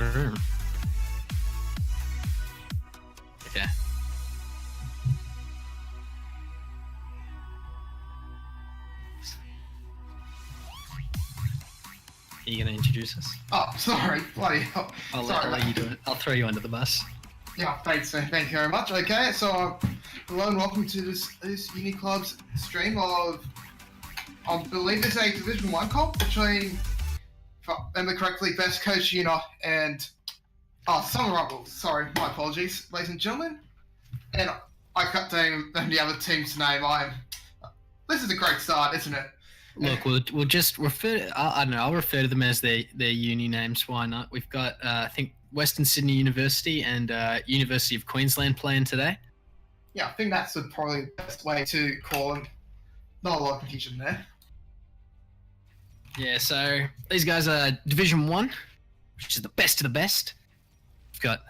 Oh. Okay. Are you going to introduce us? Oh, sorry. Bloody hell. I'll let you do it. I'll throw you under the bus. Yeah, thanks. Thank you very much. Okay, so hello and welcome to this Uni Club's stream of, I believe it's a Division 1 comp between, if I remember correctly, Best Coach Yuna and Summer Rumbles. Sorry, my apologies, ladies and gentlemen. And I cut down the other team's name. This is a great start, isn't it? Look, we'll just refer. I don't know. I'll refer to them as their uni names. Why not? We've got I think Western Sydney University and University of Queensland playing today. Yeah, I think that's probably the best way to call them. Not a lot of confusion there. Yeah, so these guys are Division 1, which is the best of the best. We've got,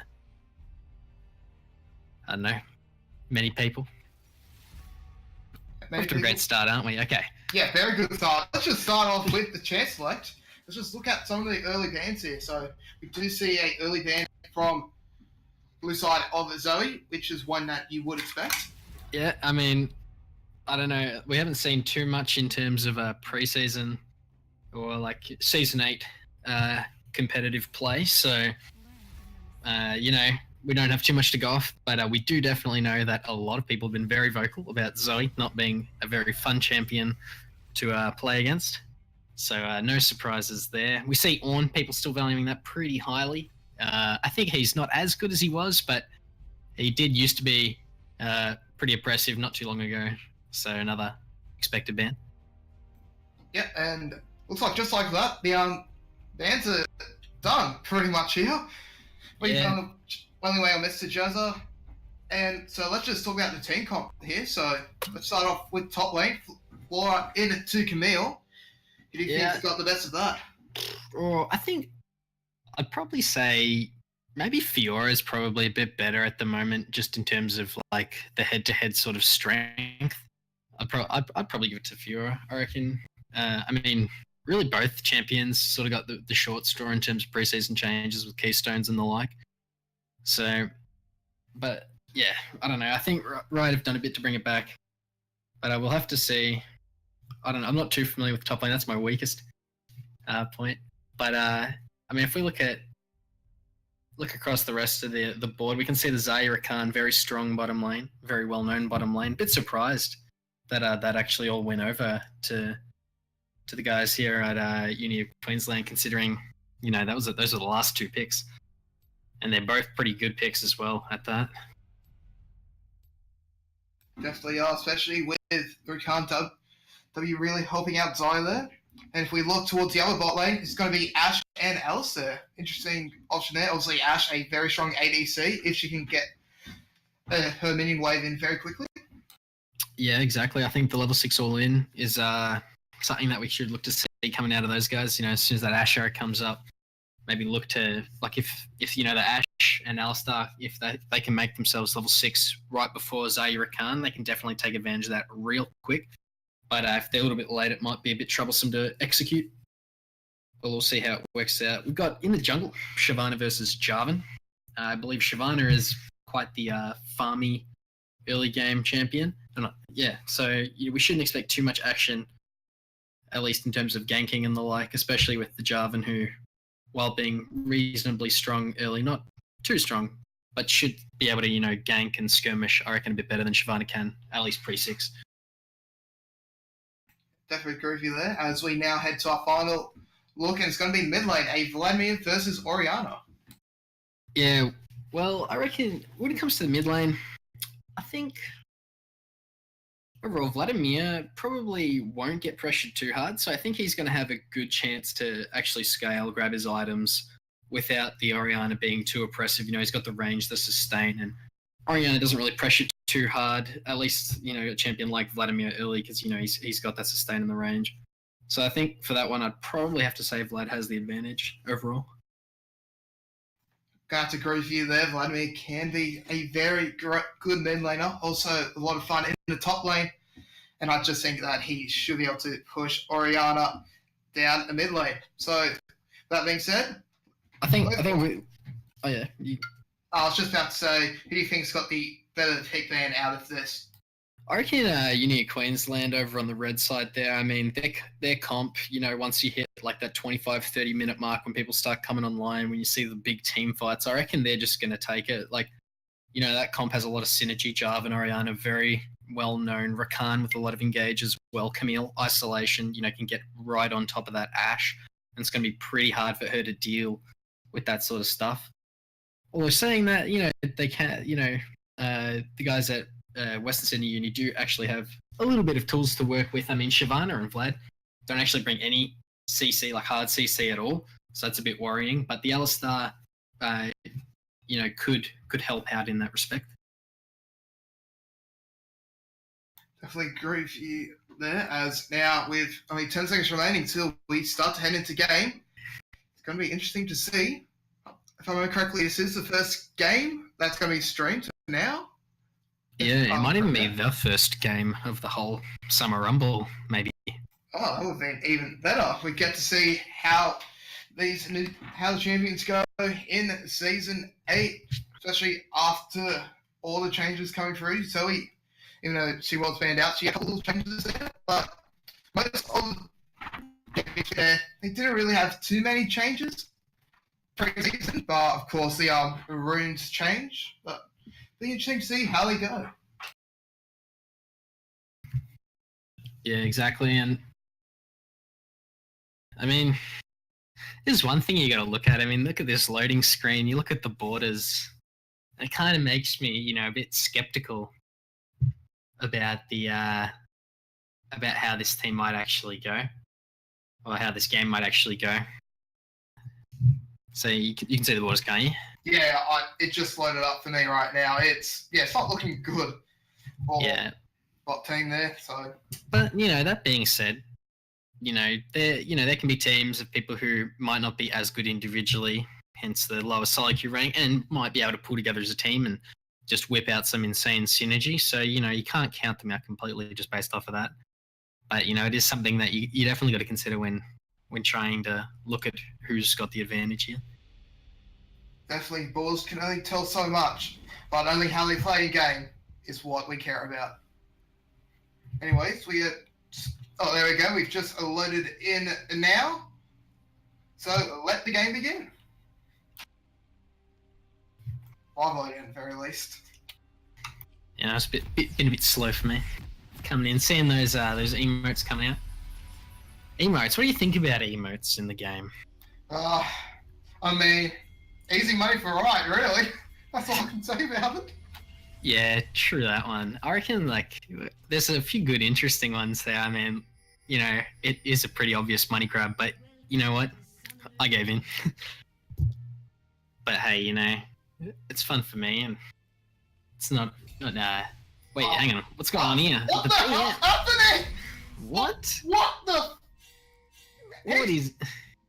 I don't know, many people. We're off to a great start, aren't we? Okay. Yeah, very good start. Let's just start off with the chance select. Let's just look at some of the early bans here. So we do see an early ban from blue side of Zoe, which is one that you would expect. Yeah, I mean, I don't know. We haven't seen too much in terms of preseason or like Season 8 competitive play. So, we don't have too much to go off, but we do definitely know that a lot of people have been very vocal about Zoe not being a very fun champion to play against. So no surprises there. We see Ornn, people still valuing that pretty highly. I think he's not as good as he was, but he did used to be pretty oppressive not too long ago. So another expected ban. Yeah, and looks like just like that, the bans are done pretty much here. We've done only way on Mr. Jazza. And so let's just talk about the team comp here. So let's start off with top lane. Flora in to Camille. Who do you think's got the best of that? I think I'd probably say maybe Fiora is probably a bit better at the moment, just in terms of like the head-to-head sort of strength. I'd probably give it to Fiora, I reckon. I mean, really both champions sort of got the short straw in terms of preseason changes with keystones and the like. So, but yeah, I don't know. I think Riot have done a bit to bring it back, but I will have to see. I don't know. I'm not too familiar with top lane. That's my weakest point. But I mean, if we look across the rest of the board, we can see the Zaira Khan, very strong bottom lane, very well known bottom lane. Bit surprised that that actually all went over to the guys here at Uni of Queensland, considering those are the last two picks. And they're both pretty good picks as well at that. Definitely are, especially with Khan W really helping out Zai there. And if we look towards the other bot lane, it's going to be Ashe and Alistair. Interesting option there. Obviously, Ashe, a very strong ADC, if she can get her minion wave in very quickly. Yeah, exactly. I think the level 6 all-in is something that we should look to see coming out of those guys. As soon as that Ashe arrow comes up, maybe look to, like, if the Ashe and Alistar, if they can make themselves level 6 right before Zaira Khan, they can definitely take advantage of that real quick. But if they're a little bit late, it might be a bit troublesome to execute. But we'll see how it works out. We've got in the jungle, Shyvana versus Jarvan. I believe Shyvana is quite the farmy early game champion. So we shouldn't expect too much action, at least in terms of ganking and the like, especially with the Jarvan, who, while being reasonably strong early, not too strong, but should be able to, gank and skirmish, I reckon, a bit better than Shyvana can, at least pre-6. Definitely agree with you there. As we now head to our final look, and it's going to be mid lane, a Vladimir versus Orianna. Yeah, well, I reckon when it comes to the mid lane, I think overall Vladimir probably won't get pressured too hard, so I think he's going to have a good chance to actually scale, grab his items without the Orianna being too oppressive. He's got the range, the sustain, and Orianna doesn't really pressure too hard, at least, a champion like Vladimir early, because, he's got that sustain in the range. So I think for that one, I'd probably have to say Vlad has the advantage overall. Got to agree with you there. Vladimir can be a very good mid laner. Also, a lot of fun in the top lane. And I just think that he should be able to push Orianna down the mid lane. So, that being said, I think we. Oh yeah. I was just about to say, who do you think's got the better pick man out of this? I reckon Uni of Queensland over on the red side there. I mean, their comp, once you hit like that 25, 30 minute mark when people start coming online, when you see the big team fights, I reckon they're just going to take it. Like, that comp has a lot of synergy. Jarvan and Oriana, very well known. Rakan with a lot of engage as well. Camille, isolation, can get right on top of that Ashe. And it's going to be pretty hard for her to deal with that sort of stuff. Although saying that, they can't, the guys at Western Sydney Uni do actually have a little bit of tools to work with. I mean, Shyvana and Vlad don't actually bring any CC, like hard CC at all. So that's a bit worrying. But the Alistar, could help out in that respect. Definitely agree with you there, as now with only 10 seconds remaining till we start to head into game, it's going to be interesting to see. If I remember correctly, this is the first game that's going to be streamed now. Yeah, it might even be the first game of the whole Summer Rumble, maybe. Oh, that would have been even better. We get to see how the champions go in Season 8, especially after all the changes coming through. So even though she was banned out, she had a couple of changes there. But most of they didn't really have too many changes pre-season. But of course, the runes change. But it'll be interesting to see how they go. Yeah, exactly. And I mean, there's one thing you got to look at. I mean, look at this loading screen. You look at the borders. It kind of makes me, a bit skeptical about the about how this team might actually go, or how this game might actually go. So you can see the borders, can't you? Yeah, it just loaded up for me right now. It's not looking good for bot team there. So, but that being said, there can be teams of people who might not be as good individually, hence the lower solo queue rank, and might be able to pull together as a team and just whip out some insane synergy. So, you can't count them out completely just based off of that. But, it is something that you definitely got to consider when trying to look at who's got the advantage here. Definitely, balls can only tell so much, but only how they play a game is what we care about. Anyways, there we go. We've just loaded in now. So let the game begin. I've loaded in at the very least. Yeah, it's been a bit slow for me coming in, seeing those emotes coming out. Emotes, what do you think about emotes in the game? I mean, easy money for right, really. That's all I can say about it. Yeah, true that one. I reckon there's a few good, interesting ones there. I mean, it is a pretty obvious money grab, but you know what? I gave in. But hey, it's fun for me, and it's not. Wait, hang on. What's going on here? What the hell's happening? What? What the? What is?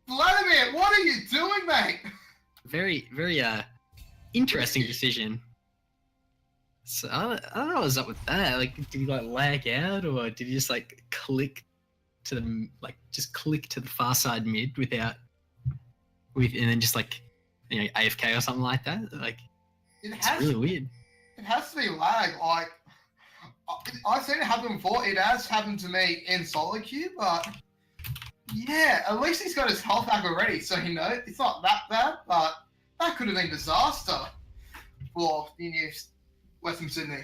Vladimir, what are you doing, mate? Very, very interesting decision. So I don't know what's up with that. Like, did he lag out, or did he just click to the far side mid and then just AFK or something like that? It's really weird. It has to be lag. I've seen it happen before. It has happened to me in solo queue, but yeah, at least he's got his health back already, so it's not that bad. But that could have been disaster for the new Western Sydney.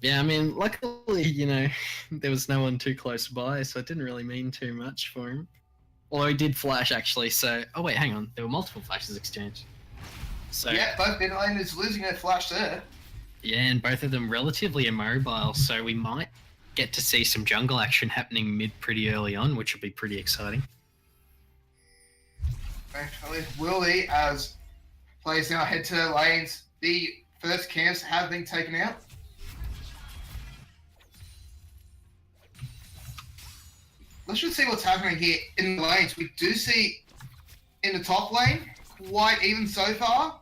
Yeah, I mean, luckily, there was no one too close by, so it didn't really mean too much for him. Although he did flash, actually, so... Oh, wait, hang on. There were multiple flashes exchanged. So, yeah, both mid laners losing their flash there. Yeah, and both of them relatively immobile, so we might get to see some jungle action happening mid pretty early on, which will be pretty exciting. Actually, will he, as players now head to their lanes. The first camps have been taken out. Let's just see what's happening here in the lanes. We do see in the top lane, quite even so far.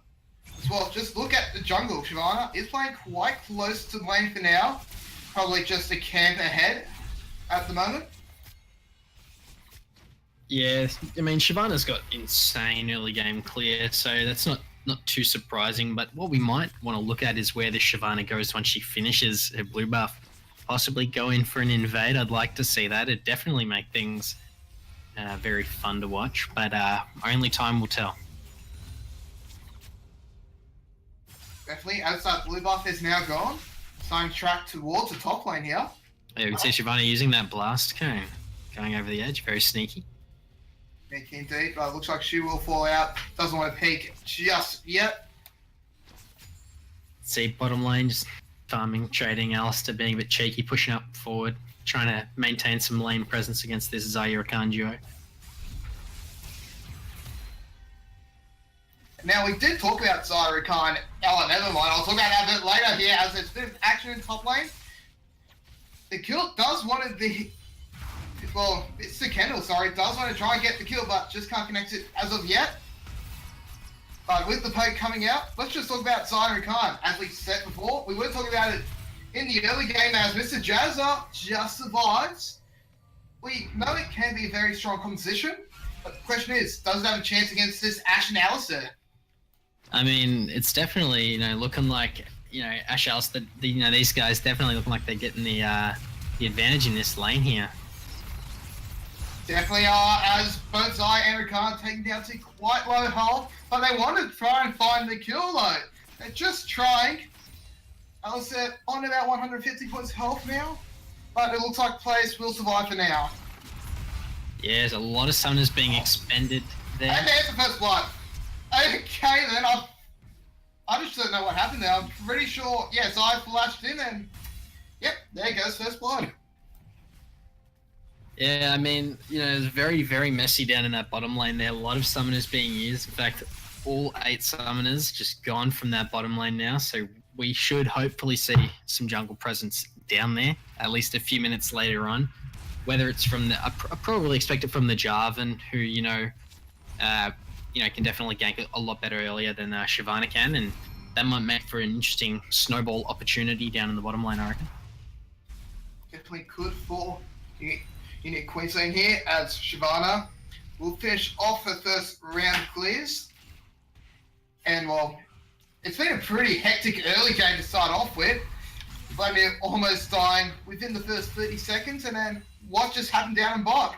As well, just look at the jungle. Shyvana is playing quite close to the lane for now. Probably just a camp ahead at the moment. Yeah, I mean, Shyvana's got insane early game clear, so that's not too surprising. But what we might want to look at is where this Shyvana goes once she finishes her blue buff. Possibly go in for an invade. I'd like to see that. It'd definitely make things very fun to watch, but only time will tell. Definitely, as that blue buff is now gone, starting to track towards the top lane here. Yeah, we can see Shyvana using that blast cone, going over the edge, very sneaky. Sneaky indeed, but it looks like she will fall out. Doesn't want to peek just yet. See bottom lane, just farming, trading, Alistair being a bit cheeky, pushing up forward, trying to maintain some lane presence against this Zaire Khan duo. Now, we did talk about Zaire Khan. Oh, never mind. I'll talk about that a bit later here as there's a bit of action in top lane. The kill does want to be... Well, it's the Kendall, sorry. Does want to try and get the kill, but just can't connect it as of yet. But with the poke coming out, let's just talk about Zaire Khan. As we said before, we were talking about it in the early game as Mr. Jazza just survives. We know it can be a very strong composition, but the question is, does it have a chance against this Ashe and Alistair? I mean, it's definitely, looking like, Ashe, Alistair, these guys definitely looking like they're getting the advantage in this lane here. Definitely are, as both Zai and Ricard taking down to quite low health, but they want to try and find the kill though. They're just trying. Alistair on about 150 points health now, but it looks like players will survive for now. Yeah, there's a lot of summoners being expended there. And there's the first blood. Okay then, I just don't know what happened there. I'm pretty sure, yeah, Zai flashed in and, yep, there goes first blood. Yeah, I mean, it's very, very messy down in that bottom lane there. A lot of summoners being used. In fact, all 8 summoners just gone from that bottom lane now. So we should hopefully see some jungle presence down there, at least a few minutes later on. Whether it's from I probably expect it from the Jarvan, who, can definitely gank a lot better earlier than Shyvana can. And that might make for an interesting snowball opportunity down in the bottom lane, I reckon. Definitely could for Unique Queensland here, as Shyvana will finish off her first round of clears. And well, it's been a pretty hectic early game to start off with. Vladimir almost dying within the first 30 seconds, and then what just happened down in bot?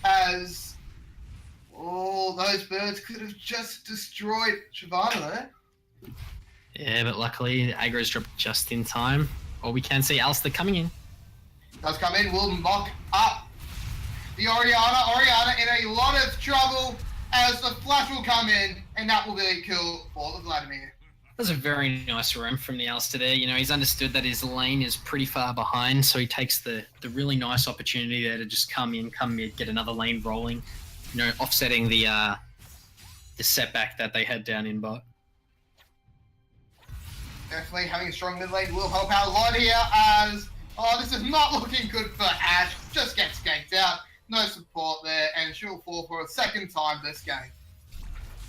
As all those birds could have just destroyed Shyvana there. Yeah, but luckily aggro's dropped just in time. Or we can see Alistair coming in. Does come in, will mock up the Oriana. Oriana in a lot of trouble as the flash will come in, and that will be a kill for the Vladimir. That's a very nice roam from the Alistair there. He's understood that his lane is pretty far behind, so he takes the really nice opportunity there to just come mid, get another lane rolling, offsetting the setback that they had down in bot. Definitely having a strong mid lane will help out a lot here as, this is not looking good for Ashe. Just gets ganked out. No support there, and she'll fall for a second time this game.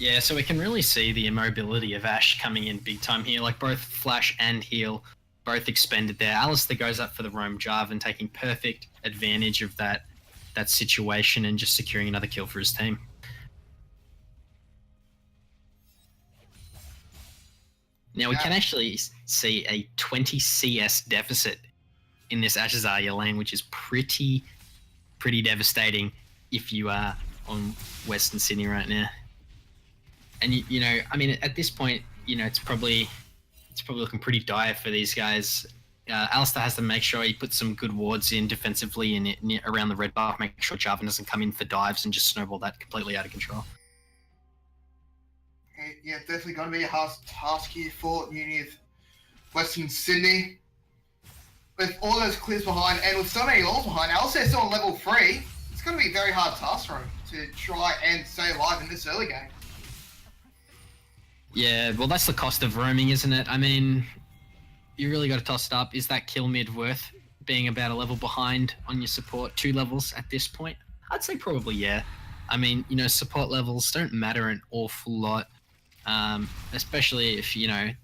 Yeah, so we can really see the immobility of Ashe coming in big time here. Like both Flash and Heal, both expended there. Alistair goes up for the roam Jarvan, taking perfect advantage of that situation and just securing another kill for his team. Now we can actually see a 20 CS deficit in this Ashe Zarya lane, which is pretty devastating if you are on Western Sydney right now. And I mean, at this point, it's probably looking pretty dire for these guys. Alistair has to make sure he puts some good wards in defensively and around the red buff, make sure Jarvan doesn't come in for dives and just snowball that completely out of control. Yeah, definitely going to be a hard task here for Uni of Western Sydney. With all those clears behind and with so many ults behind, Alistair's still on level 3. It's going to be a very hard task for him to try and stay alive in this early game. Yeah, well, that's the cost of roaming, isn't it? I mean, you really got to toss it up. Is that kill mid worth being about a level behind on your support? 2 levels at this point? I'd say probably, yeah. I mean, support levels don't matter an awful lot, especially if,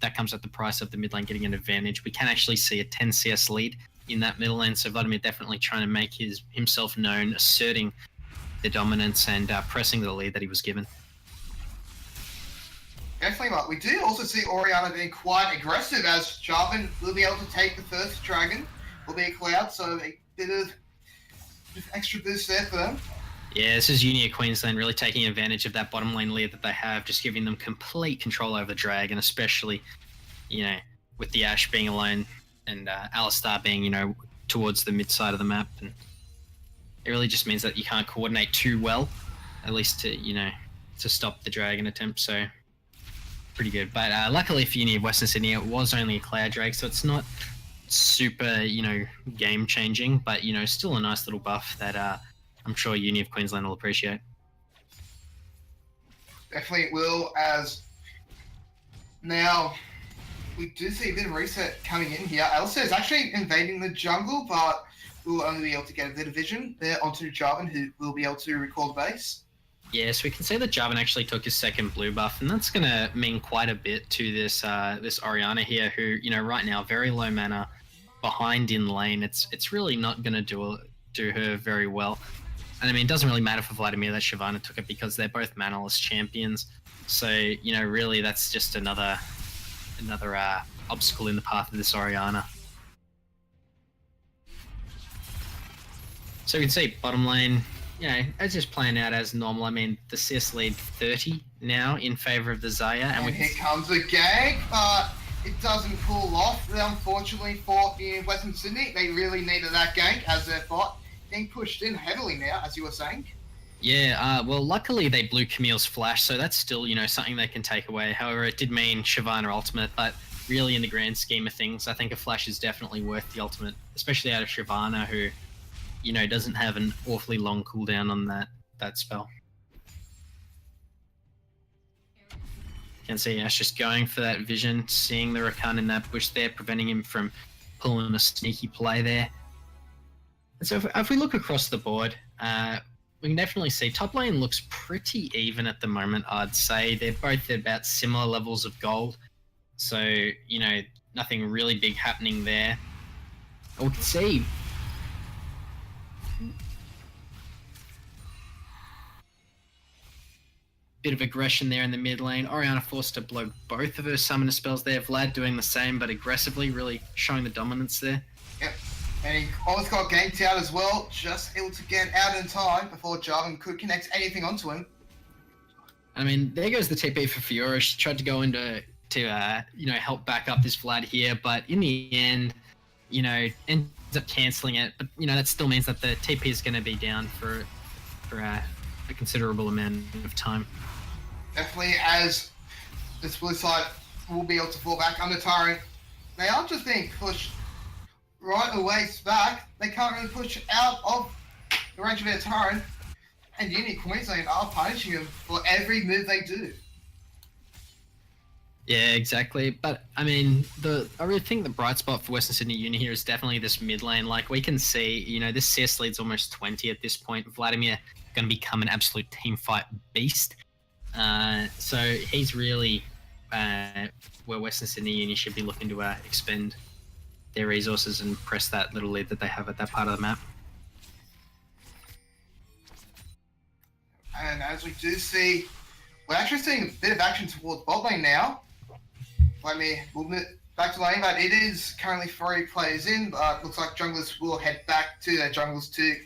that comes at the price of the mid lane getting an advantage. We can actually see a 10 CS lead in that middle lane, so Vladimir definitely trying to make himself known, asserting the dominance and pressing the lead that he was given. Definitely, Mark. We do also see Oriana being quite aggressive as Jarvan will be able to take the first dragon. Will be a cloud, so a bit of extra boost there for them. Yeah, this is Uni of Queensland really taking advantage of that bottom lane lead that they have, just giving them complete control over the dragon, especially, with the Ashe being alone and Alistar being, towards the mid side of the map. And it really just means that you can't coordinate too well, at least to stop the dragon attempt. So pretty good. But luckily for Uni of Western Sydney, it was only a Cloud Drake, so it's not super, game changing, but still a nice little buff that I'm sure Uni of Queensland will appreciate. Definitely will, as now we do see a bit of reset coming in here. Elsa is actually invading the jungle, but we'll only be able to get a bit of vision there onto Jarvan, who will be able to recall the base. Yeah, so we can see that Jarvan actually took his second blue buff, and that's going to mean quite a bit to this this Oriana here, who, right now, very low mana, behind in lane. It's really not going to do her very well. And I mean, it doesn't really matter for Vladimir that Shyvana took it because they're both manaless champions. So, really that's just another obstacle in the path of this Oriana. So you can see bottom lane, it's just playing out as normal. I mean, the CS lead 30 now in favor of the Xayah. And here comes a gank, but it doesn't pull off, unfortunately, for Western Sydney. They really needed that gank as their bot being pushed in heavily now, as you were saying. Yeah, well, luckily they blew Camille's flash, so that's still, something they can take away. However, it did mean Shyvana ultimate, but really in the grand scheme of things, I think a flash is definitely worth the ultimate, especially out of Shyvana, who, doesn't have an awfully long cooldown on that spell. You can see Ash just going for that vision, seeing the Rakan in that bush there, preventing him from pulling a sneaky play there. And so if we look across the board, we can definitely see top lane looks pretty even at the moment, I'd say. They're both at about similar levels of gold. So, nothing really big happening there. We can see bit of aggression there in the mid lane. Oriana forced to blow both of her summoner spells there. Vlad doing the same, but aggressively, really showing the dominance there. Yep. And he almost got ganked out as well, just able to get out in time before Jarvan could connect anything onto him. I mean, there goes the TP for Fiora. She tried to go into help back up this Vlad here, but in the end, ends up cancelling it. But that still means that the TP is going to be down for a considerable amount of time. Definitely, as this blue side will be able to fall back under Tyrant. They are just being pushed right away back. They can't really push out of the range of their Tyrant, and Uni Queensland are punishing them for every move they do. Yeah, exactly. But I mean, I really think the bright spot for Western Sydney Uni here is definitely this mid lane. Like we can see, this CS lead's almost 20 at this point. Vladimir going to become an absolute team fight beast. So he's really where Western Sydney Uni should be looking to expend their resources and press that little lead that they have at that part of the map. And as we do see, we're actually seeing a bit of action towards bot lane now. Vladimir will move back to lane, but it is currently 3 players in, but looks like junglers will head back to their jungles to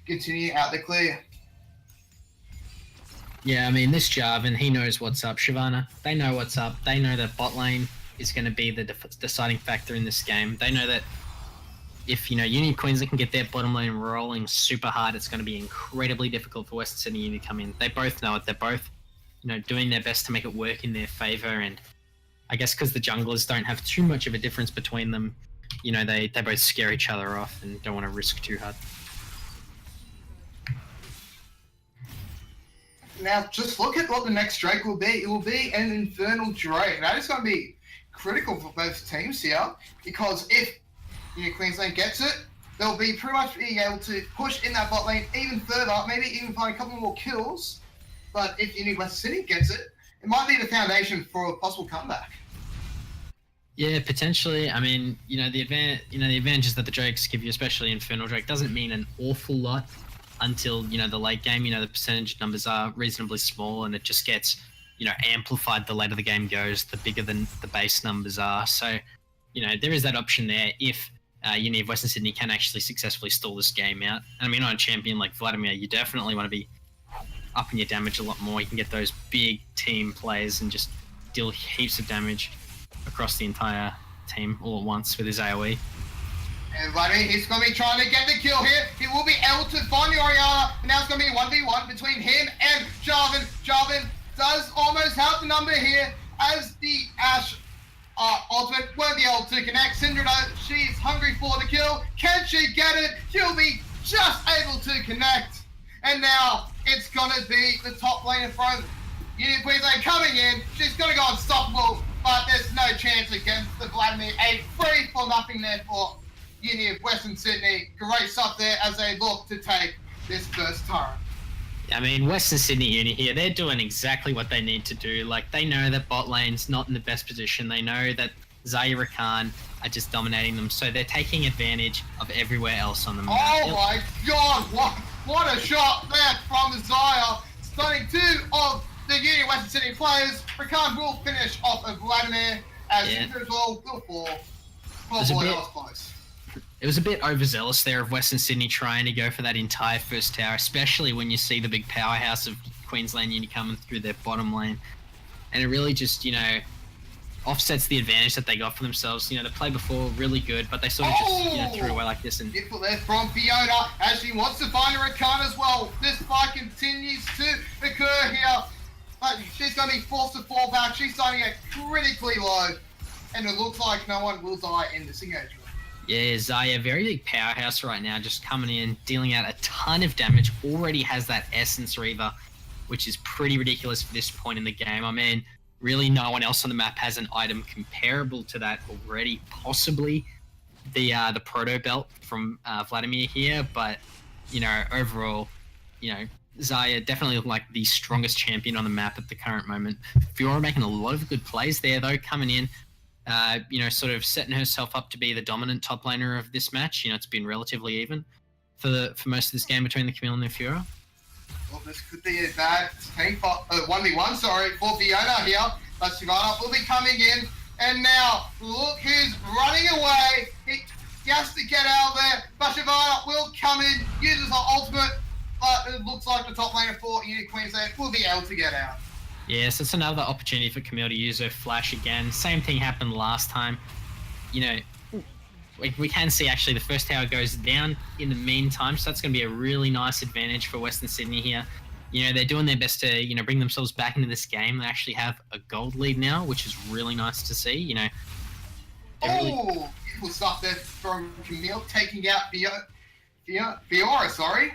continue out the clear. Yeah, I mean, this Jarvan, he knows what's up. Shyvana, they know what's up. They know that bot lane is going to be the deciding factor in this game. They know that if, Uni Queensland can get their bottom lane rolling super hard, it's going to be incredibly difficult for Western Sydney Uni to come in. They both know it. They're both, doing their best to make it work in their favour. And I guess because the junglers don't have too much of a difference between them, they both scare each other off and don't want to risk too hard. Now, just look at what the next Drake will be. It will be an Infernal Drake. That is going to be critical for both teams here, because if Queensland gets it, they'll be pretty much being able to push in that bot lane even further, maybe even find a couple more kills. But if West City gets it, it might be the foundation for a possible comeback. Yeah, potentially. I mean, the advantages that the Drakes give you, especially Infernal Drake, doesn't mean an awful lot. until, you know, the late game. You know, the percentage numbers are reasonably small, and it just gets, you know, amplified the later the game goes, the bigger the base numbers are. So, you know, there is that option there if Uni of Western Sydney can actually successfully stall this game out. And I mean, on a champion like Vladimir, you definitely want to be upping your damage a lot more. You can get those big team plays and just deal heaps of damage across the entire team all at once with his AoE. And Vladimir, he's going to be trying to get the kill here. He will be able to find the Oriana, and now it's going to be 1v1 between him and Jarvan. Jarvan does almost have the number here as the Ashe ultimate won't be able to connect. Syndra, she's hungry for the kill. Can she get it? She'll be just able to connect. And now it's going to be the top lane in front. Uni of Queensland coming in. She's going to go unstoppable, but there's no chance against the Vladimir. A free for nothing there for Uni of Western Sydney. Great stuff there as they look to take this first turret. I mean, Western Sydney Uni here, they're doing exactly what they need to do. Like, they know that bot lane's not in the best position. They know that Xayah Rakan are just dominating them, so they're taking advantage of everywhere else on the map. Oh my god, what a shot there from Xayah. Stunning two of the Uni of Western Sydney players. Rakan will finish off of Vladimir as Syndra as well will fall. Probably that was close. It was a bit overzealous there of Western Sydney trying to go for that entire first tower, especially when you see the big powerhouse of Queensland Uni coming through their bottom lane. And it really just, you know, offsets the advantage that they got for themselves. You know, the play before really good, but they sort of just, you know, threw away like this. And beautiful there from Fiona as she wants to find a Rakan as well. This fight continues to occur here. But she's going to be forced to fall back. She's starting to get critically low. And it looks like no one will die in this engagement. Yeah, Xayah, very big powerhouse right now, just coming in, dealing out a ton of damage, already has that Essence Reaver, which is pretty ridiculous for this point in the game. I mean, really no one else on the map has an item comparable to that already, possibly the Proto Belt from Vladimir here, but, you know, overall, you know, Xayah definitely looked like the strongest champion on the map at the current moment. Fiora making a lot of good plays there, though, coming in. You know, sort of setting herself up to be the dominant top laner of this match. You know, it's been relatively even for most of this game between the Camille and the Fiora. Well, this could be a bad team for 1v1, for Fiona here. But Skwad will be coming in. And now, look who's running away. He has to get out there. But Shavana will come in, uses her ultimate. But it looks like the top laner for Uni Queensland will be able to get out. Yes, it's another opportunity for Camille to use her flash again. Same thing happened last time. You know, we can see actually the first tower goes down in the meantime, so that's going to be a really nice advantage for Western Sydney here. You know, they're doing their best to, you know, bring themselves back into this game. They actually have a gold lead now, which is really nice to see, you know. Oh, beautiful stuff there from Camille, taking out Fiora, sorry.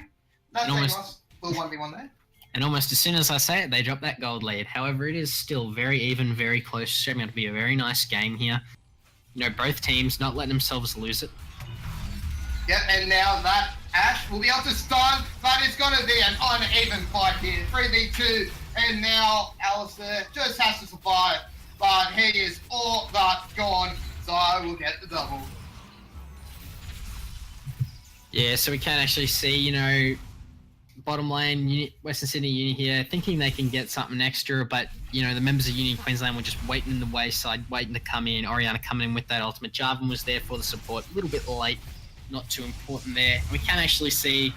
That's almost a little 1v1 there. And almost as soon as I say it, they drop that gold lead. However, it is still very even, very close. It's shaping up to be a very nice game here. You know, both teams not letting themselves lose it. Yep, and now that Ashe will be able to stun, but it's going to be an uneven fight here. 3v2, and now Alistair just has to survive, but he is all but gone, so I will get the double. Yeah, so we can actually see, you know, bottom lane, Western Sydney Uni here, thinking they can get something extra, but, you know, the members of Uni Queensland were just waiting in the wayside, waiting to come in. Oriana coming in with that ultimate. Jarvan was there for the support, a little bit late, not too important there. We can actually see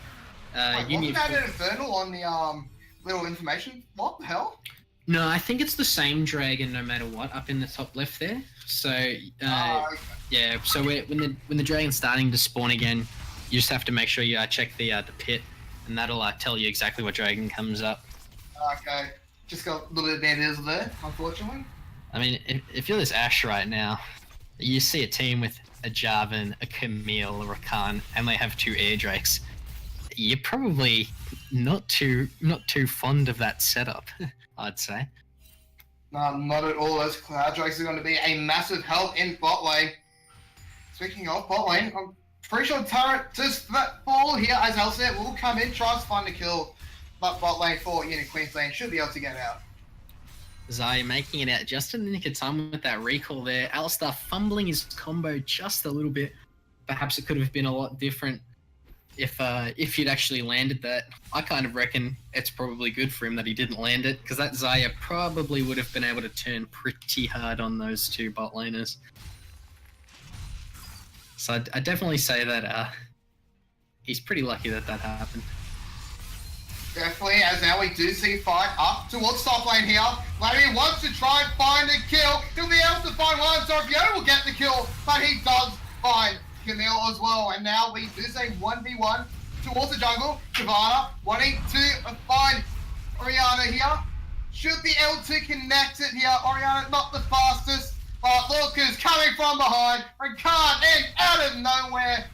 Uni... Wasn't that an Infernal on the little information? What the hell? No, I think it's the same dragon no matter what, up in the top left there. So, okay. Yeah, so when the dragon's starting to spawn again, you just have to make sure you check the pit, and that'll tell you exactly what dragon comes up. Okay, just got a little bit of bad there, unfortunately. I mean, if you're this Ashe right now, you see a team with a Jarvan, a Camille, a Rakan, and they have 2 air drakes. You're probably not too fond of that setup, I'd say. No, not at all. Those cloud drakes are going to be a massive help in bot lane. Speaking of bot lane, I'm pretty sure turret just fall here as Alistair will come in, try to find a kill. But bot lane for Uni Queensland should be able to get out. Xayah making it out just in the nick of time with that recall there. Alistair fumbling his combo just a little bit. Perhaps it could have been a lot different. if he'd actually landed that. I kind of reckon it's probably good for him that he didn't land it, because that Xayah probably would have been able to turn pretty hard on those two bot laners. So I'd definitely say that he's pretty lucky that happened. Definitely, as now we do see fight up towards top lane here. Vladimir wants to try and find a kill. He'll be able to find one, so Yuna will get the kill, but he does find Camille as well. And now we do say 1v1 towards the jungle. Shavana wanting to find Orianna here. Should be able to connect it here. Orianna not the fastest, but look who's coming from behind. Ricard in out of nowhere.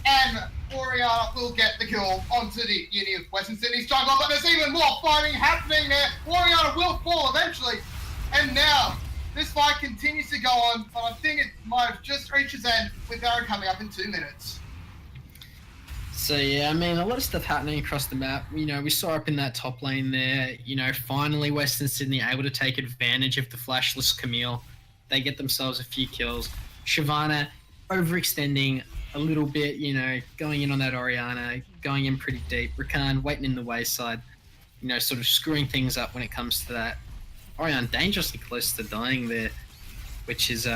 And Orianna will get the kill onto the Uni of Western Sydney's jungle, but there's even more fighting happening there. Orianna will fall eventually. And now, this fight continues to go on, but I think it might have just reached its end with Baron coming up in 2 minutes. So yeah, I mean, a lot of stuff happening across the map. You know, we saw up in that top lane there, you know, finally Western Sydney able to take advantage of the flashless Camille. They get themselves a few kills. Shavana overextending a little bit, you know, going in on that Orianna, going in pretty deep. Rakan waiting in the wayside, you know, sort of screwing things up when it comes to that. Orianna dangerously close to dying there, which is,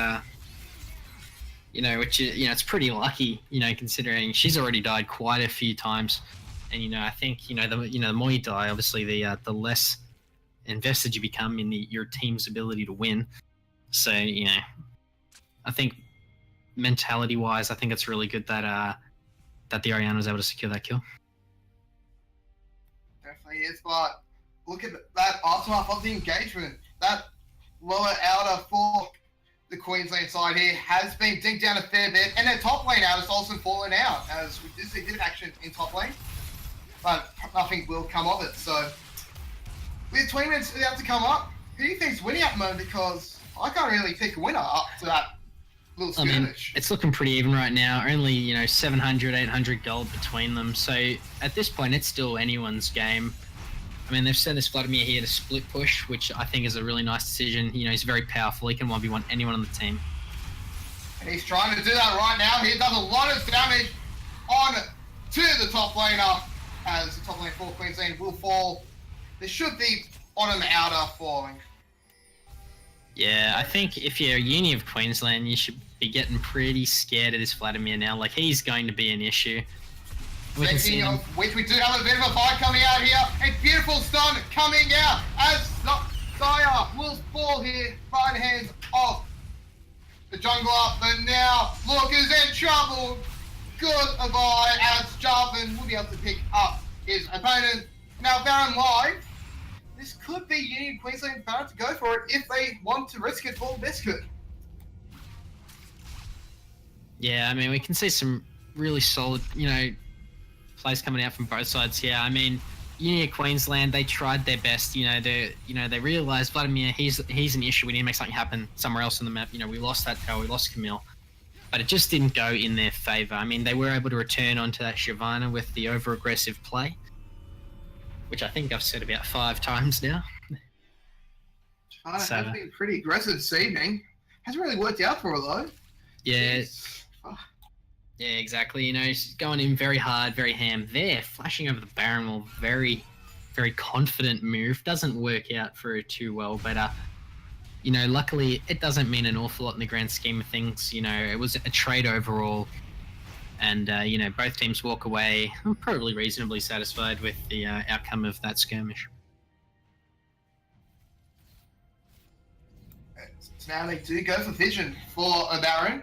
it's pretty lucky, you know, considering she's already died quite a few times. And, you know, I think, the more you die, obviously the less invested you become in your team's ability to win. So, you know, I think mentality-wise, I think it's really good that the Orianna was able to secure that kill. Definitely is, but look at that aftermath of the engagement. That lower outer for the Queensland side here has been dinked down a fair bit, and their top lane out has also fallen out, as we did see a bit of action in top lane, but nothing will come of it. So, with 20 minutes about to come up, who do you think's winning at the moment? Because I can't really pick a winner up to that. I mean, it's looking pretty even right now. Only, 700, 800 gold between them. So at this point, it's still anyone's game. I mean, they've sent this Vladimir here to split push, which I think is a really nice decision. You know, he's very powerful. He can 1v1 anyone on the team. And he's trying to do that right now. He does a lot of damage on to the top laner, as the top lane for Queensland will fall. There should be bottom outer falling. Yeah, I think if you're a Uni of Queensland, you should be getting pretty scared of this Vladimir now. Like, he's going to be an issue. Speaking of which, we do have a bit of a fight coming out here. A beautiful stun coming out as Xayah will fall here by the hands of the jungler. But now, look, is in trouble. Good avoid as Jarvan will be able to pick up his opponent. Now, Baron Live. This could be Uni of Queensland bound to go for it if they want to risk it for the biscuit. Yeah, I mean, we can see some really solid, plays coming out from both sides here. I mean, Uni of Queensland, they tried their best. They realised Vladimir, he's an issue. We need to make something happen somewhere else on the map. We lost that tower, we lost Camille, but it just didn't go in their favour. I mean, they were able to return onto that Shavana with the over-aggressive play, which I think I've said about 5 times now. Has been pretty aggressive this evening. Hasn't really worked out for her though. Yeah. Yeah, exactly. She's going in very hard, very ham. There, flashing over the Baron wall, very, very confident move. Doesn't work out for her too well, but luckily it doesn't mean an awful lot in the grand scheme of things. It was a trade overall. And, both teams walk away probably reasonably satisfied with the outcome of that skirmish. So now they do go for Vision for a Baron.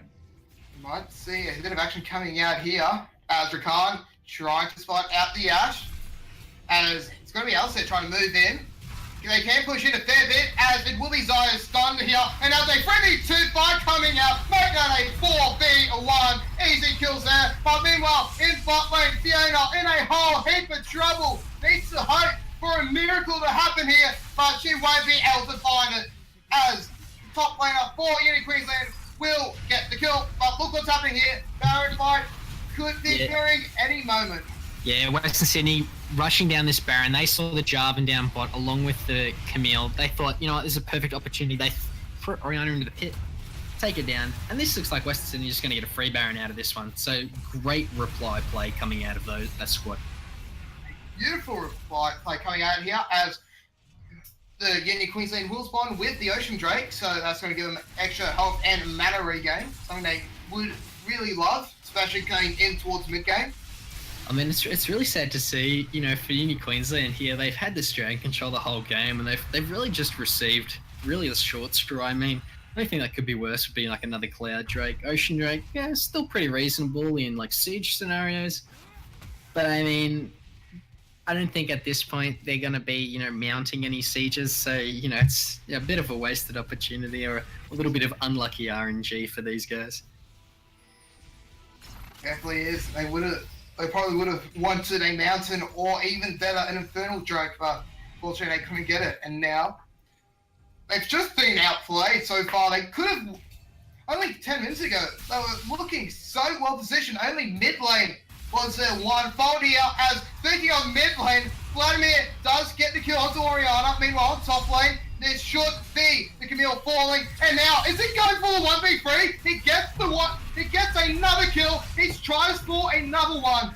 You might see a bit of action coming out here as Rakan trying to spot out the Ashe. As it's going to be Alcet trying to move in. They can push in a fair bit as it will be Xayah stunned here. And as a friendly 2-5 coming out, make that a 4v1. Easy kills there. But meanwhile, in bot lane, Fiona in a whole heap of trouble. Needs to hope for a miracle to happen here, but she won't be able to find it. As top laner for Uni Queensland will get the kill. But look what's happening here. Baron fight could be occurring any moment. Yeah, Western Sydney rushing down this Baron. They saw the Jarvan down bot along with the Camille. They thought, this is a perfect opportunity. They threw Orianna into the pit. take it down. And this looks like Western Sydney is just going to get a free Baron out of this one. So great reply play coming out of that squad. Beautiful reply play coming out here as the Uni Queensland will spawn with the Ocean Drake, so that's going to give them extra health and mana regain, something they would really love, especially going in towards mid-game. I mean, it's really sad to see, you know, for Uni Queensland here, they've had this dragon control the whole game, and they've really just received really a short straw. I mean, the only thing that could be worse would be like another Cloud Drake. Ocean Drake, yeah, it's still pretty reasonable in like siege scenarios, but I mean, I don't think at this point they're going to be, you know, mounting any sieges. So, you know, it's a bit of a wasted opportunity or a little bit of unlucky RNG for these guys. Definitely is. They probably would have wanted a mountain or even better, an Infernal Drake, but fortunately they couldn't get it. And now they've just been outplayed so far. They could have, only 10 minutes ago, they were looking so well positioned. Only mid lane was there one fault here, as speaking of mid lane, Vladimir does get the kill onto Oriana. Meanwhile, top lane, there should be the Camille falling, and now is he going for the 1v3? He gets the one, he gets another kill, he tries for another one.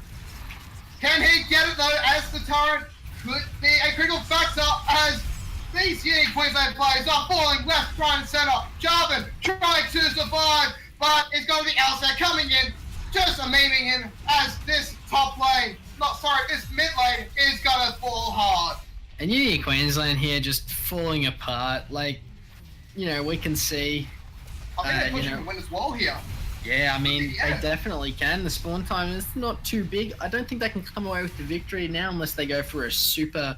Can he get it though, as the turret could be a critical factor, as these Uni Queensland players are falling left, right and centre. Jarvan trying to survive, but it's going to be Elsa coming in, just memeing him as this this mid lane is gonna fall hard. And Uni Queensland here just falling apart. Like, you know, we can see. I think they're pushing to win as well here. Yeah, I mean, they definitely can. The spawn time is not too big. I don't think they can come away with the victory now unless they go for a super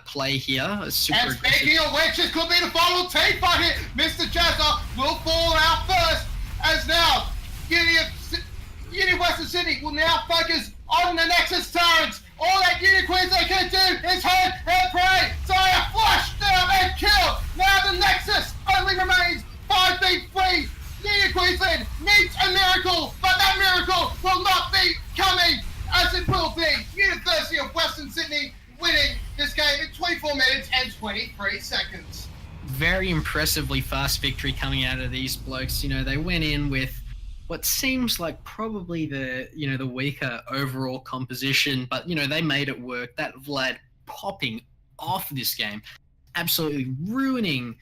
play here. And speaking of which, it could be the final team fight here. Mr. Jazza will fall out first, as now Uni Western Sydney will now focus on the Nexus turrets. All that Uni Queensland can do is hurt and pray. Saya flushed down and killed. Now the Nexus only remains 5v3. Uni Queensland needs a miracle, but that miracle will not be coming, as it will be University of Western Sydney winning this game in 24 minutes and 23 seconds. Very impressively fast victory coming out of these blokes. You know, they went in with what seems like probably the weaker overall composition, but, you know, they made it work. That Vlad popping off this game, absolutely ruining,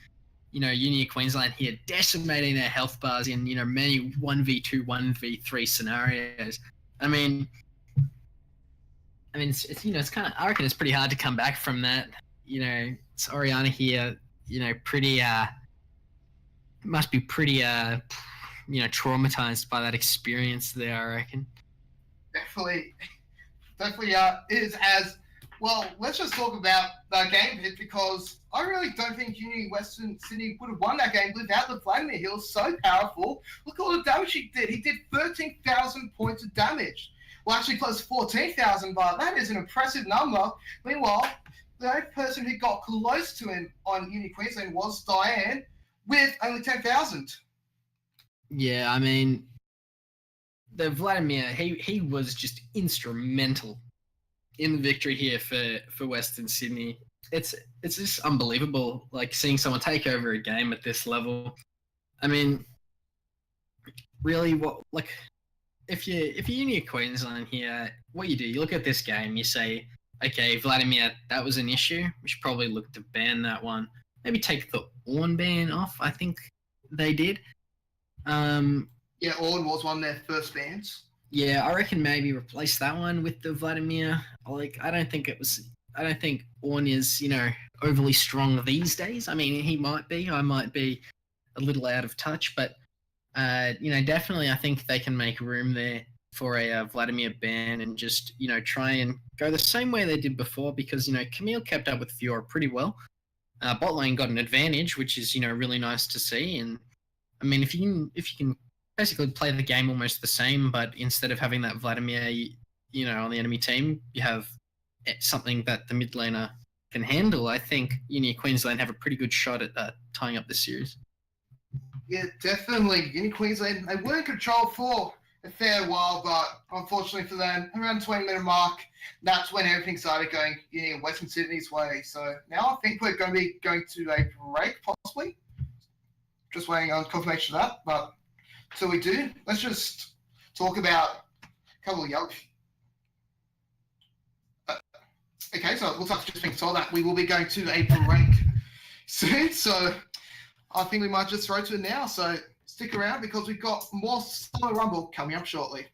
you know, Uni Queensland here, decimating their health bars in, you know, many 1v2, 1v3 scenarios. I mean, it's you know, it's kind of, I reckon it's pretty hard to come back from that. You know, it's Oriana here, you know, pretty, must be pretty, you know, traumatized by that experience there, I reckon. Definitely is as well. Let's just talk about the game hit, because I really don't think Uni Western Sydney would have won that game without the Vladimir. He was so powerful. Look at all the damage he did. He did 13,000 points of damage. Well, actually close to 14,000, but that is an impressive number. Meanwhile, the only person who got close to him on Uni Queensland was Diane with only 10,000. Yeah, I mean, the Vladimir, he was just instrumental in the victory here for Western Sydney. It's just unbelievable, like, seeing someone take over a game at this level. I mean, really, if you're Uni Queensland here, what you do, you look at this game, you say, okay, Vladimir, that was an issue. We should probably look to ban that one. Maybe take the Ornn ban off. I think they did. Yeah, Ornn was one of their first bans. Yeah, I reckon maybe replace that one with the Vladimir. Like, I don't think Ornn is, you know, overly strong these days. I mean, he might be. I might be a little out of touch, but you know, definitely I think they can make room there for a Vladimir ban and just, you know, try and go the same way they did before, because, you know, Camille kept up with Fiora pretty well. Bot lane got an advantage, which is, you know, really nice to see. And I mean, if you can basically play the game almost the same, but instead of having that Vladimir, you know, on the enemy team, you have something that the mid laner can handle. I think Uni Queensland have a pretty good shot at tying up the series. Yeah, definitely. Uni Queensland, they were in control for a fair while, but unfortunately for them, around the 20-minute mark, that's when everything started going in Western Sydney's way. So now I think we're going to be going to a break, possibly. just waiting on confirmation of that. But until we do, let's just talk about a couple of young. Okay, so it looks like it's just been told that we will be going to a break soon. So I think we might just throw to it now. So stick around because we've got more Summer Rumble coming up shortly.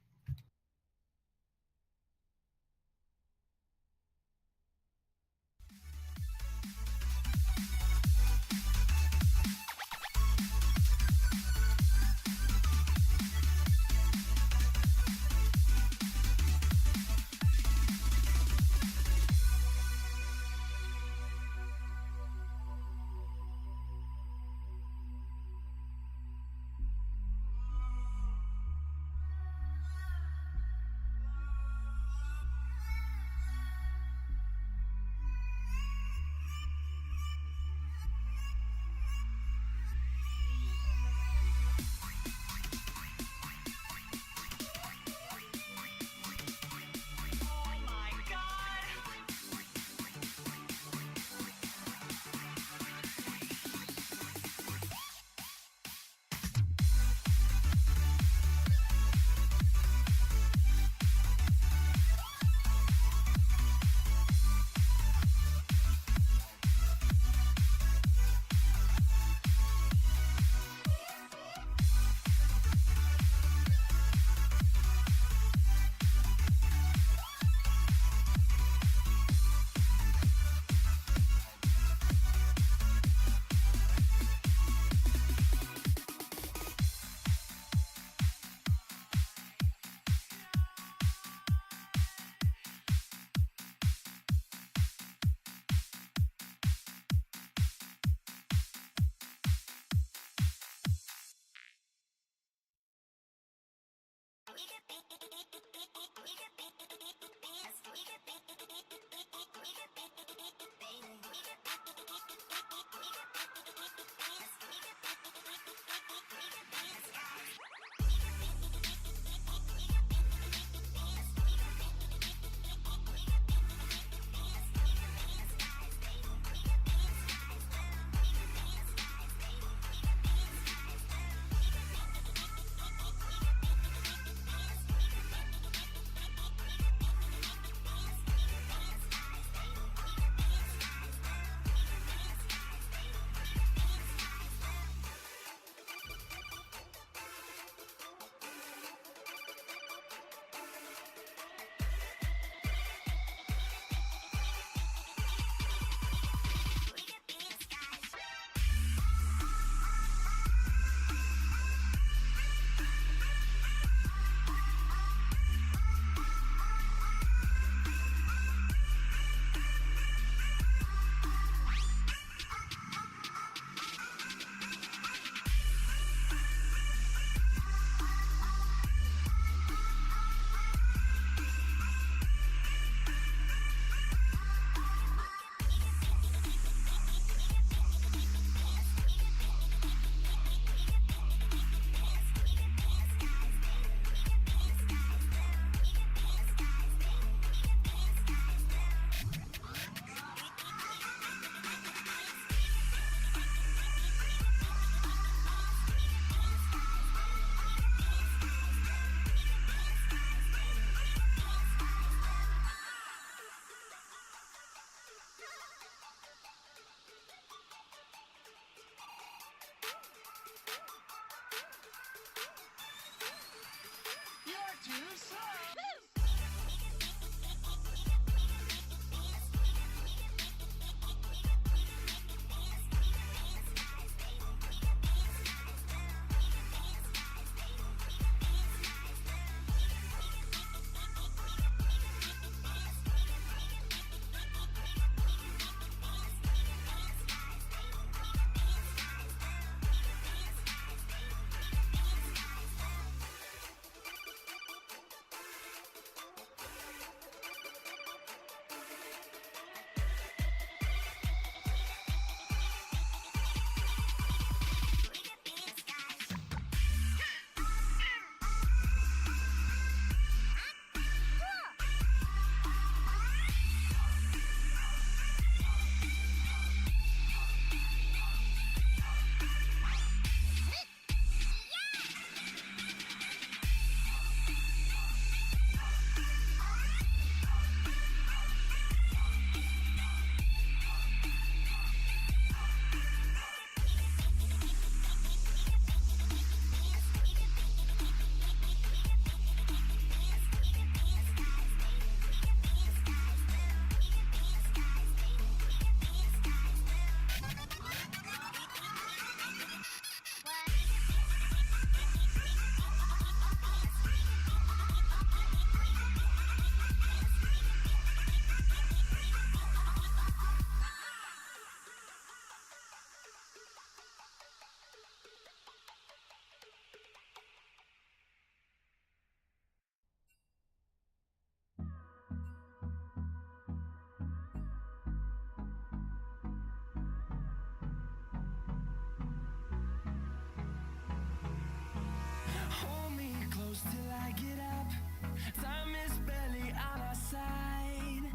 Time is barely on our side.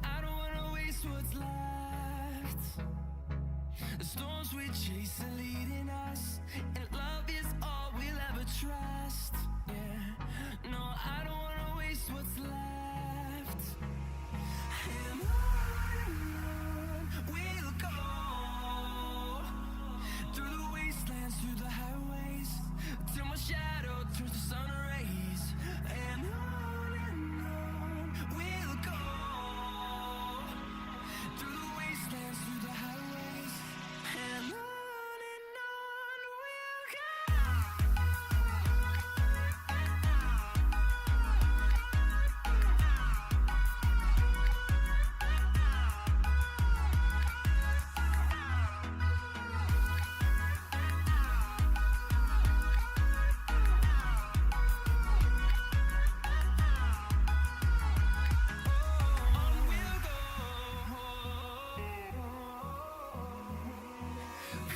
I don't wanna waste what's left. The storms we chase are leading us, and love is all we'll ever trust. Yeah, no, I don't wanna waste what's left. And on we'll go, through the wastelands, through the highways, till my shadow turns to sun rays. And on we'll go, through the wastelands, through the highways, and on we'll go.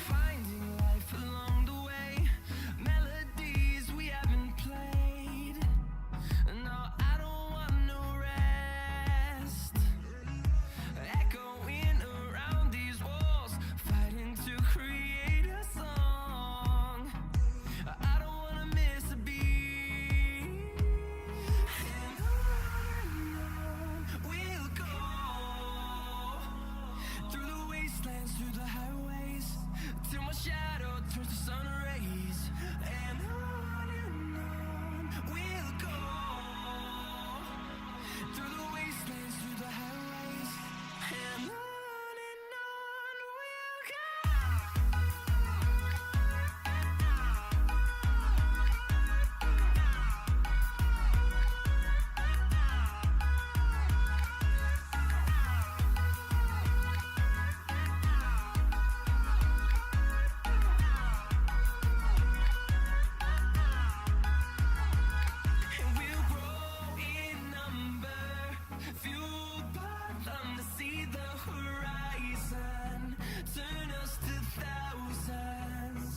Finding life along the way, melodies we haven't played. No, I don't want no rest. Echoing around these walls, fighting to create a song. I don't wanna miss a beat. And on we'll go, through the wastelands, through the highways, till my shadow turns to sun rays. And on we'll go, through the wastelands, through the highways, and on we'll go. And we'll grow in number, fueled by them to see the horizon, turn us to thousands.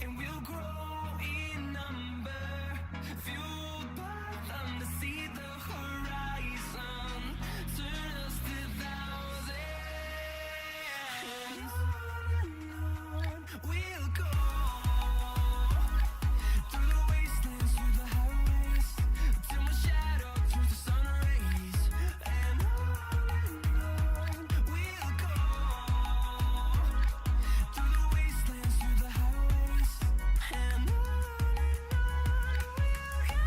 And we'll grow in number, fueled by them to see the horizon, turn us to thousands. And on we'll go, through the wastelands, through the highways, till my shadow turns to sun rays. And on we'll go, through the wastelands, through the highways, and on we'll go.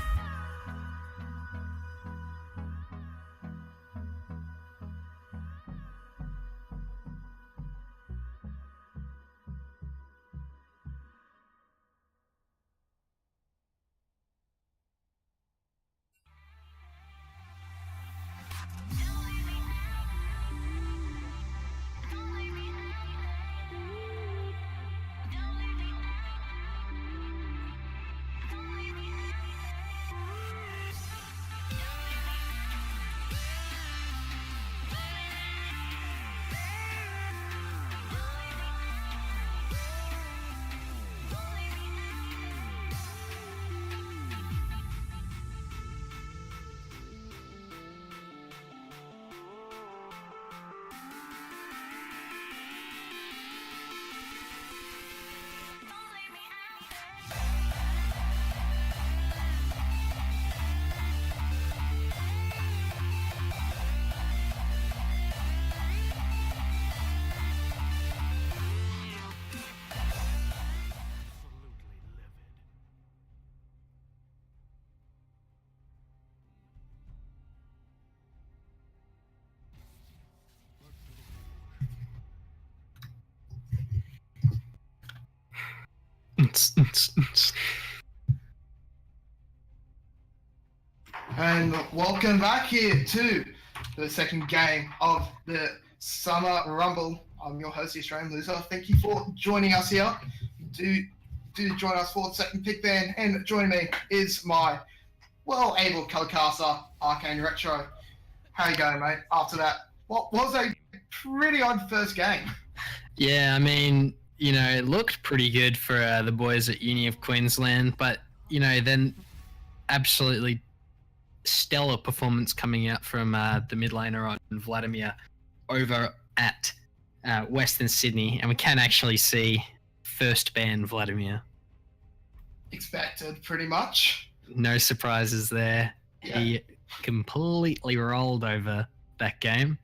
And welcome back here to the second game of the Summer Rumble. I'm your host, the Australian Loser. Thank you for joining us here. Do join us for the second pick then. And joining me is my well-able co-caster, Arcane Retro. How you going, mate? After that, what was a pretty odd first game. Yeah, I mean, you know, it looked pretty good for the boys at Uni of Queensland, but, you know, then absolutely stellar performance coming out from the mid laner on Vladimir over at Western Sydney, and we can actually see first ban Vladimir. Expected, pretty much. No surprises there. Yeah. He completely rolled over that game.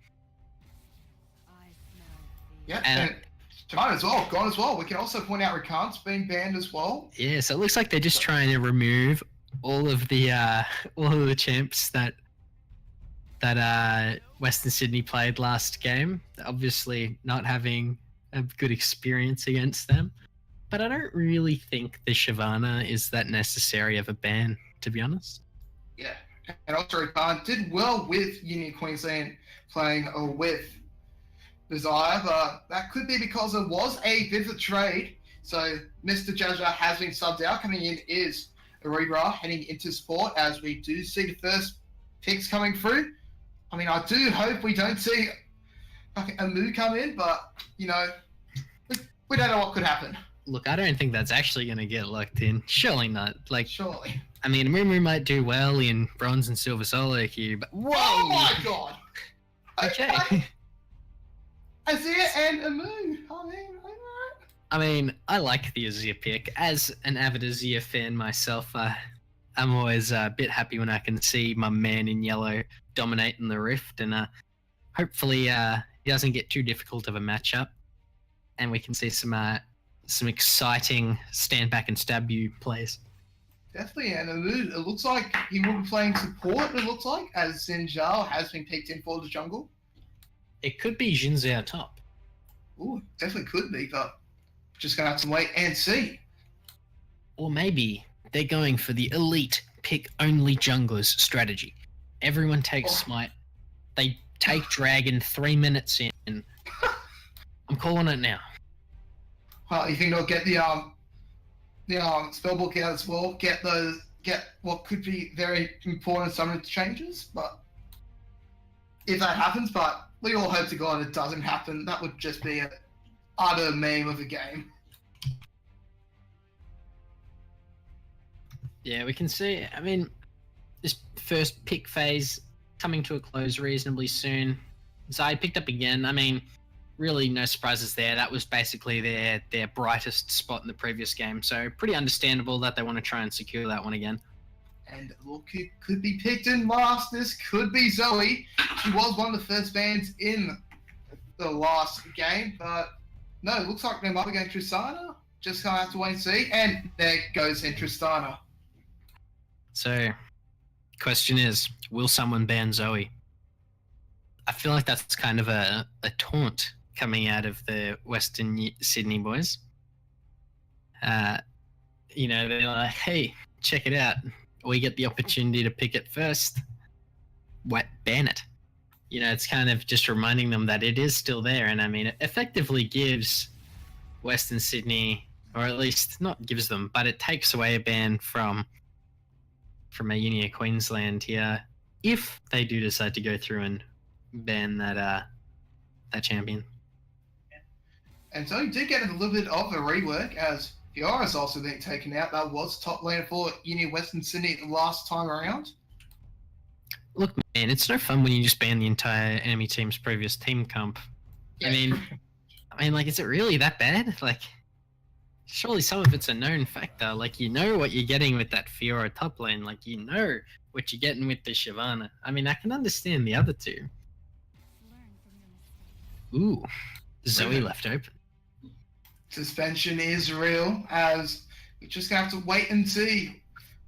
Yeah, And- and Shimon as well, gone as well. We can also point out Rakant's being banned as well. Yeah, so it looks like they're just trying to remove all of the champs that Western Sydney played last game. Obviously, not having a good experience against them, but I don't really think the Shyvana is that necessary of a ban, to be honest. Yeah, and also Rakant did well with Union Queensland playing with Desire, but that could be because it was a bit of a trade. So Mr. Jaja has been subbed out. Coming in is Arebra heading into sport as we do see the first picks coming through. I mean, I do hope we don't see a Moo come in, but, you know, we don't know what could happen. Look, I don't think that's actually going to get locked in. Surely not. Like, Surely. I mean, Moo might do well in bronze and silver solo queue, but whoa! Oh my god! Okay. Azir and a Moo. I mean, I like the Azir pick. As an avid Azir fan myself, I'm always a bit happy when I can see my man in yellow dominating the Rift, and hopefully he doesn't get too difficult of a matchup, and we can see some exciting stand back and stab you plays. Definitely, and it looks like he will be playing support, it looks like, as Xin Zhao has been picked in for the jungle. It could be Jin Zhao top. Ooh, definitely could be, but just going to have to wait and see. Or maybe they're going for the elite pick only junglers strategy. Everyone takes Smite. They take Dragon 3 minutes in. I'm calling it now. Well, you think they'll get the spellbook out as well, get what could be very important summon changes, but if that happens, but we all hope to God it doesn't happen. That would just be an utter meme of a game. Yeah, we can see. I mean, this first pick phase coming to a close reasonably soon. Zai picked up again. I mean, really no surprises there. That was basically their brightest spot in the previous game. So pretty understandable that they want to try and secure that one again. And look, it could be picked in last. This could be Zoe. She was one of the first bans in the last game, but no, it looks like they might be going Tristana. Just gonna have to wait and see. And there goes in Tristana. So, question is, will someone ban Zoe? I feel like that's kind of a taunt coming out of the Western Sydney boys. You know, they're like, hey, check it out. We get the opportunity to pick it first. What, ban it? You know, it's kind of just reminding them that it is still there. And I mean, it effectively gives Western Sydney, or at least not gives them, but it takes away a ban from a Uni of Queensland here, if they do decide to go through and ban that champion. And so you did get a little bit of a rework as Fiora's also being taken out. That was top laner for Uni Western Sydney the last time around. Look, man, it's no fun when you just ban the entire enemy team's previous team comp. Yeah. I mean, like, is it really that bad? Like, surely some of it's a known factor. Like, you know what you're getting with that Fiora top lane. Like, you know what you're getting with the Shyvana. I mean, I can understand the other two. Ooh, Zoe left open. Suspension is real, as we're just going to have to wait and see.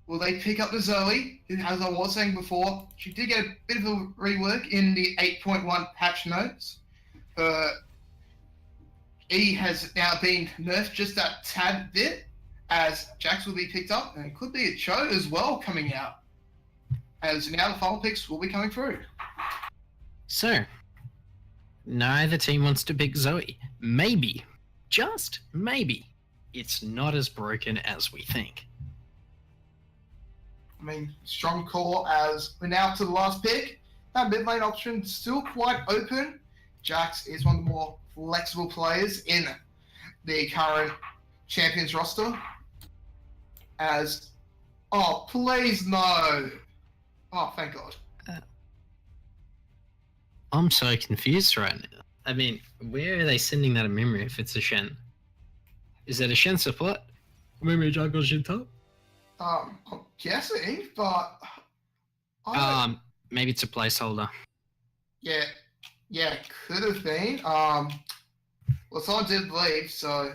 Will they pick up the Zoe? As I was saying before, she did get a bit of a rework in the 8.1 patch notes. E has now been nerfed just a tad bit, as Jax will be picked up, and it could be a Cho as well coming out. As now the final picks will be coming through. So, neither team wants to pick Zoe. Maybe, just maybe, it's not as broken as we think. I mean, strong call as we're now to the last pick. That mid lane option still quite open. Jax is one of the more flexible players in the current Champions roster. As, oh, please no. Oh, thank God. I'm so confused right now. I mean, where are they sending that a memory if it's a Shen? Is that a Shen support? Memory jungle Shen top? I'm guessing, but Maybe it's a placeholder. yeah, could have been. Well, someone did leave, so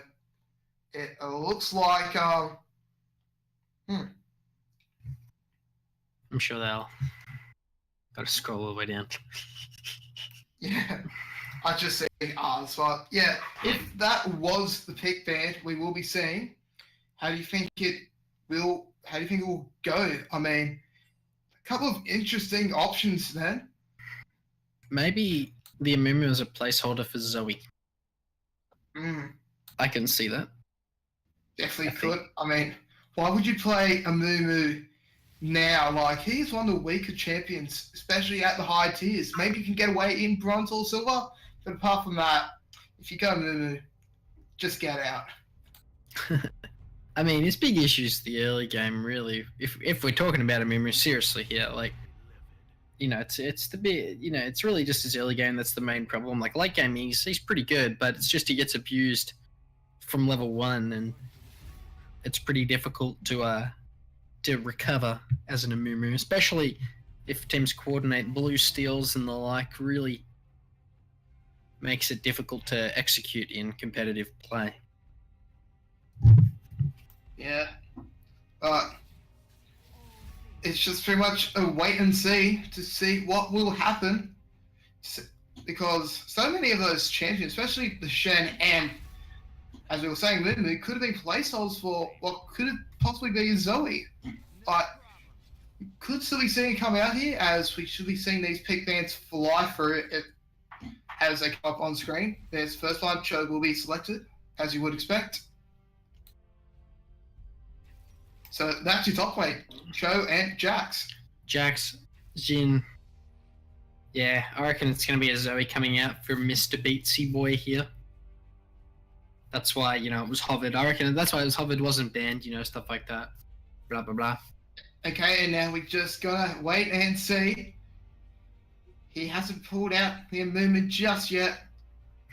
it looks like I'm sure they'll. Gotta scroll all the way down. yeah. I just see ours, but yeah, if that was the pick band we will be seeing, how do you think it will? How do you think it will go? I mean, a couple of interesting options then. Maybe the Amumu is a placeholder for Zoe. I can see that. Definitely could. I mean, why would you play Amumu now? Like, he's one of the weaker champions, especially at the high tiers. Maybe you can get away in bronze or silver, but apart from that, if you go Amumu, just get out. I mean, his big issue is the early game, really. If we're talking about Amumu seriously here, like, you know, it's the bit, you know, it's really just his early game that's the main problem. Like, late game, he's pretty good, but it's just he gets abused from level 1, and it's pretty difficult to recover as an Amumu, especially if teams coordinate blue steals and the like. Really makes it difficult to execute in competitive play. Yeah. But it's just pretty much a wait and see to see what will happen. Because so many of those champions, especially the Shen and, as we were saying, Mumu, could have been placeholders for what could have possibly be Zoe. But could still be seeing it come out here, as we should be seeing these pick bands fly through it as they come up on screen. There's first line Cho will be selected, as you would expect. So that's your top play, Cho and Jax. Jax, Jin. Yeah, I reckon it's going to be a Zoe coming out for Mr. Beatsy Boy here. That's why, you know, it was hovered. I reckon that's why it was hovered, wasn't banned, you know, stuff like that. Blah, blah, blah. Okay, and now we just gotta wait and see. He hasn't pulled out the movement just yet,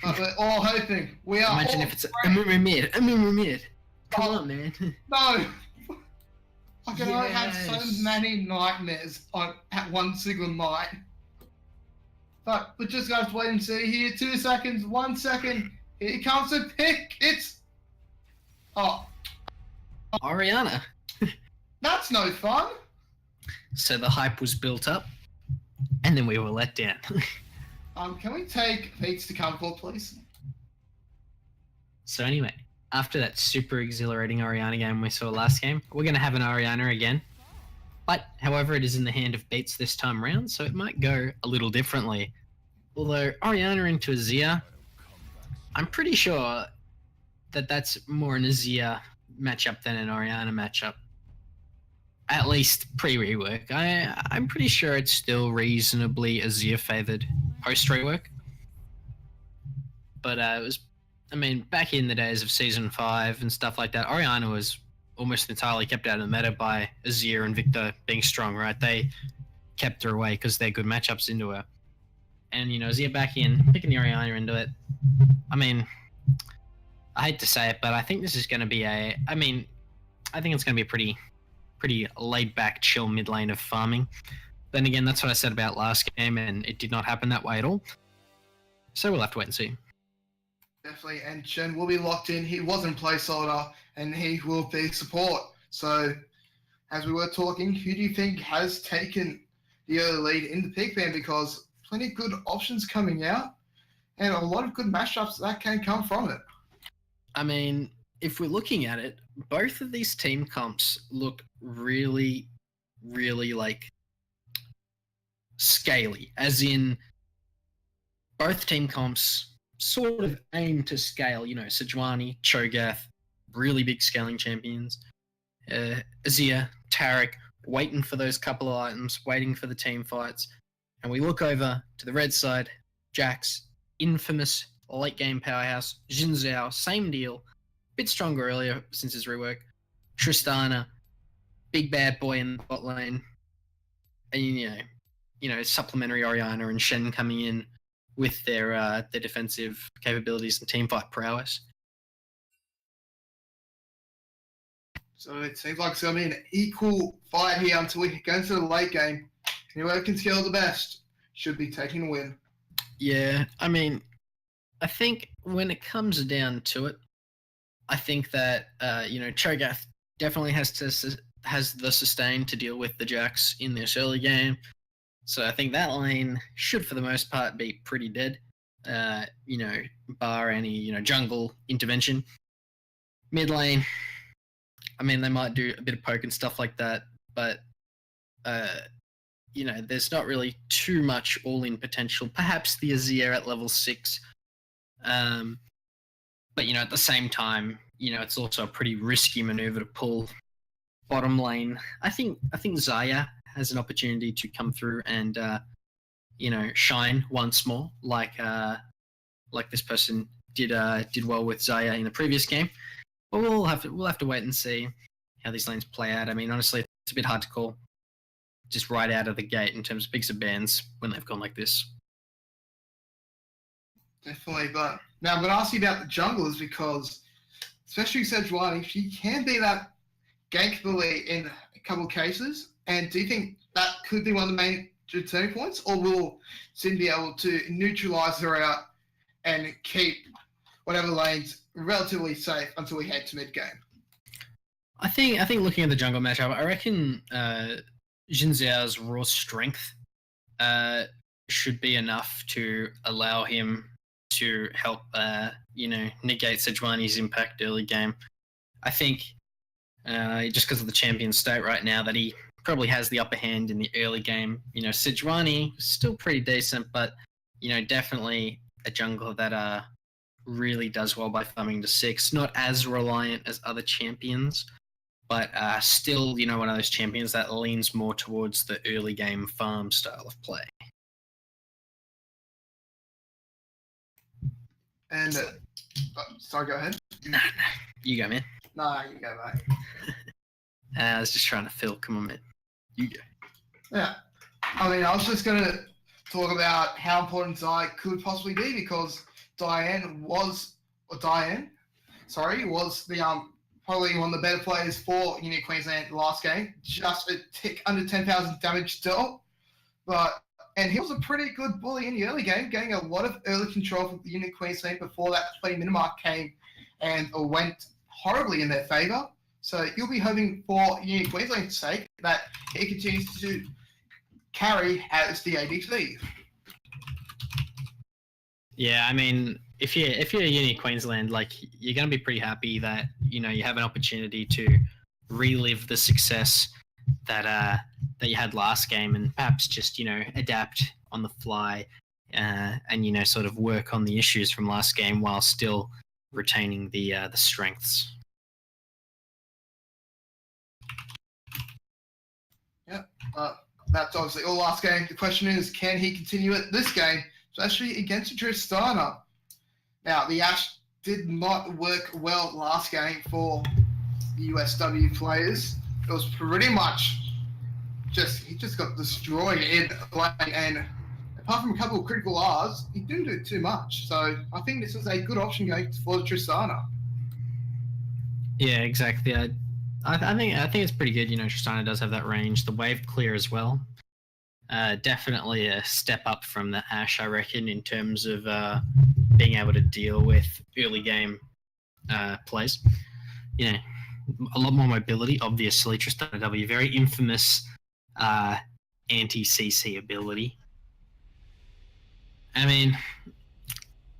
but we're all hoping. We are. Imagine all if it's a Amumu mid. Amumu mid. Come on, man. No! I can only have so Yes. many nightmares at one single night. But we're just gonna have to wait and see here. 2 seconds, 1 second. Here comes the pick. It's. Oh, Oriana. that's no fun. So the hype was built up, and then we were let down. Can we take Pete's to Comfort, please? So anyway, after that super exhilarating Oriana game we saw last game, we're going to have an Oriana again. But, however, it is in the hand of Beats this time round, so it might go a little differently. Although, Oriana into Azir, I'm pretty sure that that's more an Azir matchup than an Oriana matchup. At least pre-rework. I'm pretty sure it's still reasonably Azir favoured post-rework. But it was, I mean, back in the days of Season 5 and stuff like that, Oriana was almost entirely kept out of the meta by Azir and Victor being strong, right? They kept her away because they're good matchups into her. And, you know, Azir back in, picking the Oriana into it. I mean, I hate to say it, but I think this is going to be I think it's going to be a pretty laid-back, chill mid lane of farming. Then again, that's what I said about last game, and it did not happen that way at all. So we'll have to wait and see. Definitely, and Shen will be locked in. He wasn't placeholder, and he will be support. So, as we were talking, who do you think has taken the early lead in the pick ban? Because plenty of good options coming out, and a lot of good matchups that can come from it. I mean, if we're looking at it, both of these team comps look really, really like scaly, as in both team comps sort of aim to scale, you know, Sejuani, Cho'Gath, really big scaling champions, Azir, Taric, waiting for those couple of items, waiting for the team fights. And we look over to the red side, Jax, infamous late game powerhouse, Jin Zhao, same deal, bit stronger earlier since his rework, Tristana, big bad boy in the bot lane, and supplementary Oriana and Shen coming in with their defensive capabilities and teamfight prowess. So it seems like it's going to be an equal fight here until we go into the late game. Whoever can scale the best should be taking the win. Yeah, I mean, I think when it comes down to it, I think that Cho'Gath definitely has the sustain to deal with the Jax in this early game. So I think that lane should, for the most part, be pretty dead. Bar any jungle intervention. Mid lane, I mean, they might do a bit of poke and stuff like that, but there's not really too much all-in potential. Perhaps the Azir at level 6. But at the same time, it's also a pretty risky maneuver to pull bottom lane. I think Xayah has an opportunity to come through and shine once more, like this person did well with Xayah in the previous game. But we'll have to wait and see how these lanes play out. I mean, honestly, it's a bit hard to call just right out of the gate in terms of picks of bans when they've gone like this. Definitely, but now I'm going to ask you about the junglers because, especially Sejuani, she can be that gank bully in a couple of cases. And do you think that could be one of the main turning points, or will Sin be able to neutralize her out and keep whatever lanes relatively safe until we head to mid game? I think looking at the jungle matchup, I reckon Jin Zhao's raw strength should be enough to allow him to help negate Sejuani's impact early game. I think just because of the champion state right now that he probably has the upper hand in the early game. Sejuani still pretty decent, but definitely a jungler that really does well by farming to 6. Not as reliant as other champions, but still one of those champions that leans more towards the early game farm style of play. And sorry, go ahead. Nah, you go, man. Nah, you go, mate. I was just trying to fill. Come on, man. You go. Yeah. I mean, I was just going to talk about how important Xayah could possibly be because Diane was the probably one of the better players for Uni Queensland last game. Just a tick under 10,000 damage still. And he was a pretty good bully in the early game, getting a lot of early control from the Uni Queensland before that play minimark came and went horribly in their favour. So you'll be hoping for Uni Queensland's sake that he continues to carry as the ADC. Yeah, I mean, if you're Uni Queensland, you're going to be pretty happy that you have an opportunity to relive the success that you had last game, and perhaps just adapt on the fly, and sort of work on the issues from last game while still retaining the strengths. Yeah, that's obviously all last game. The question is, can he continue it this game, especially against Tristana? Now, the Ashe did not work well last game for the USW players. It was pretty much he just got destroyed in lane, and apart from a couple of critical R's, he didn't do too much. So I think this is a good option going for Tristana. Yeah, exactly. I think it's pretty good. Tristana does have that range. The wave clear as well. Definitely a step up from the Ashe, I reckon, in terms of being able to deal with early game plays. A lot more mobility, obviously. Tristana W, very infamous anti-CC ability. I mean,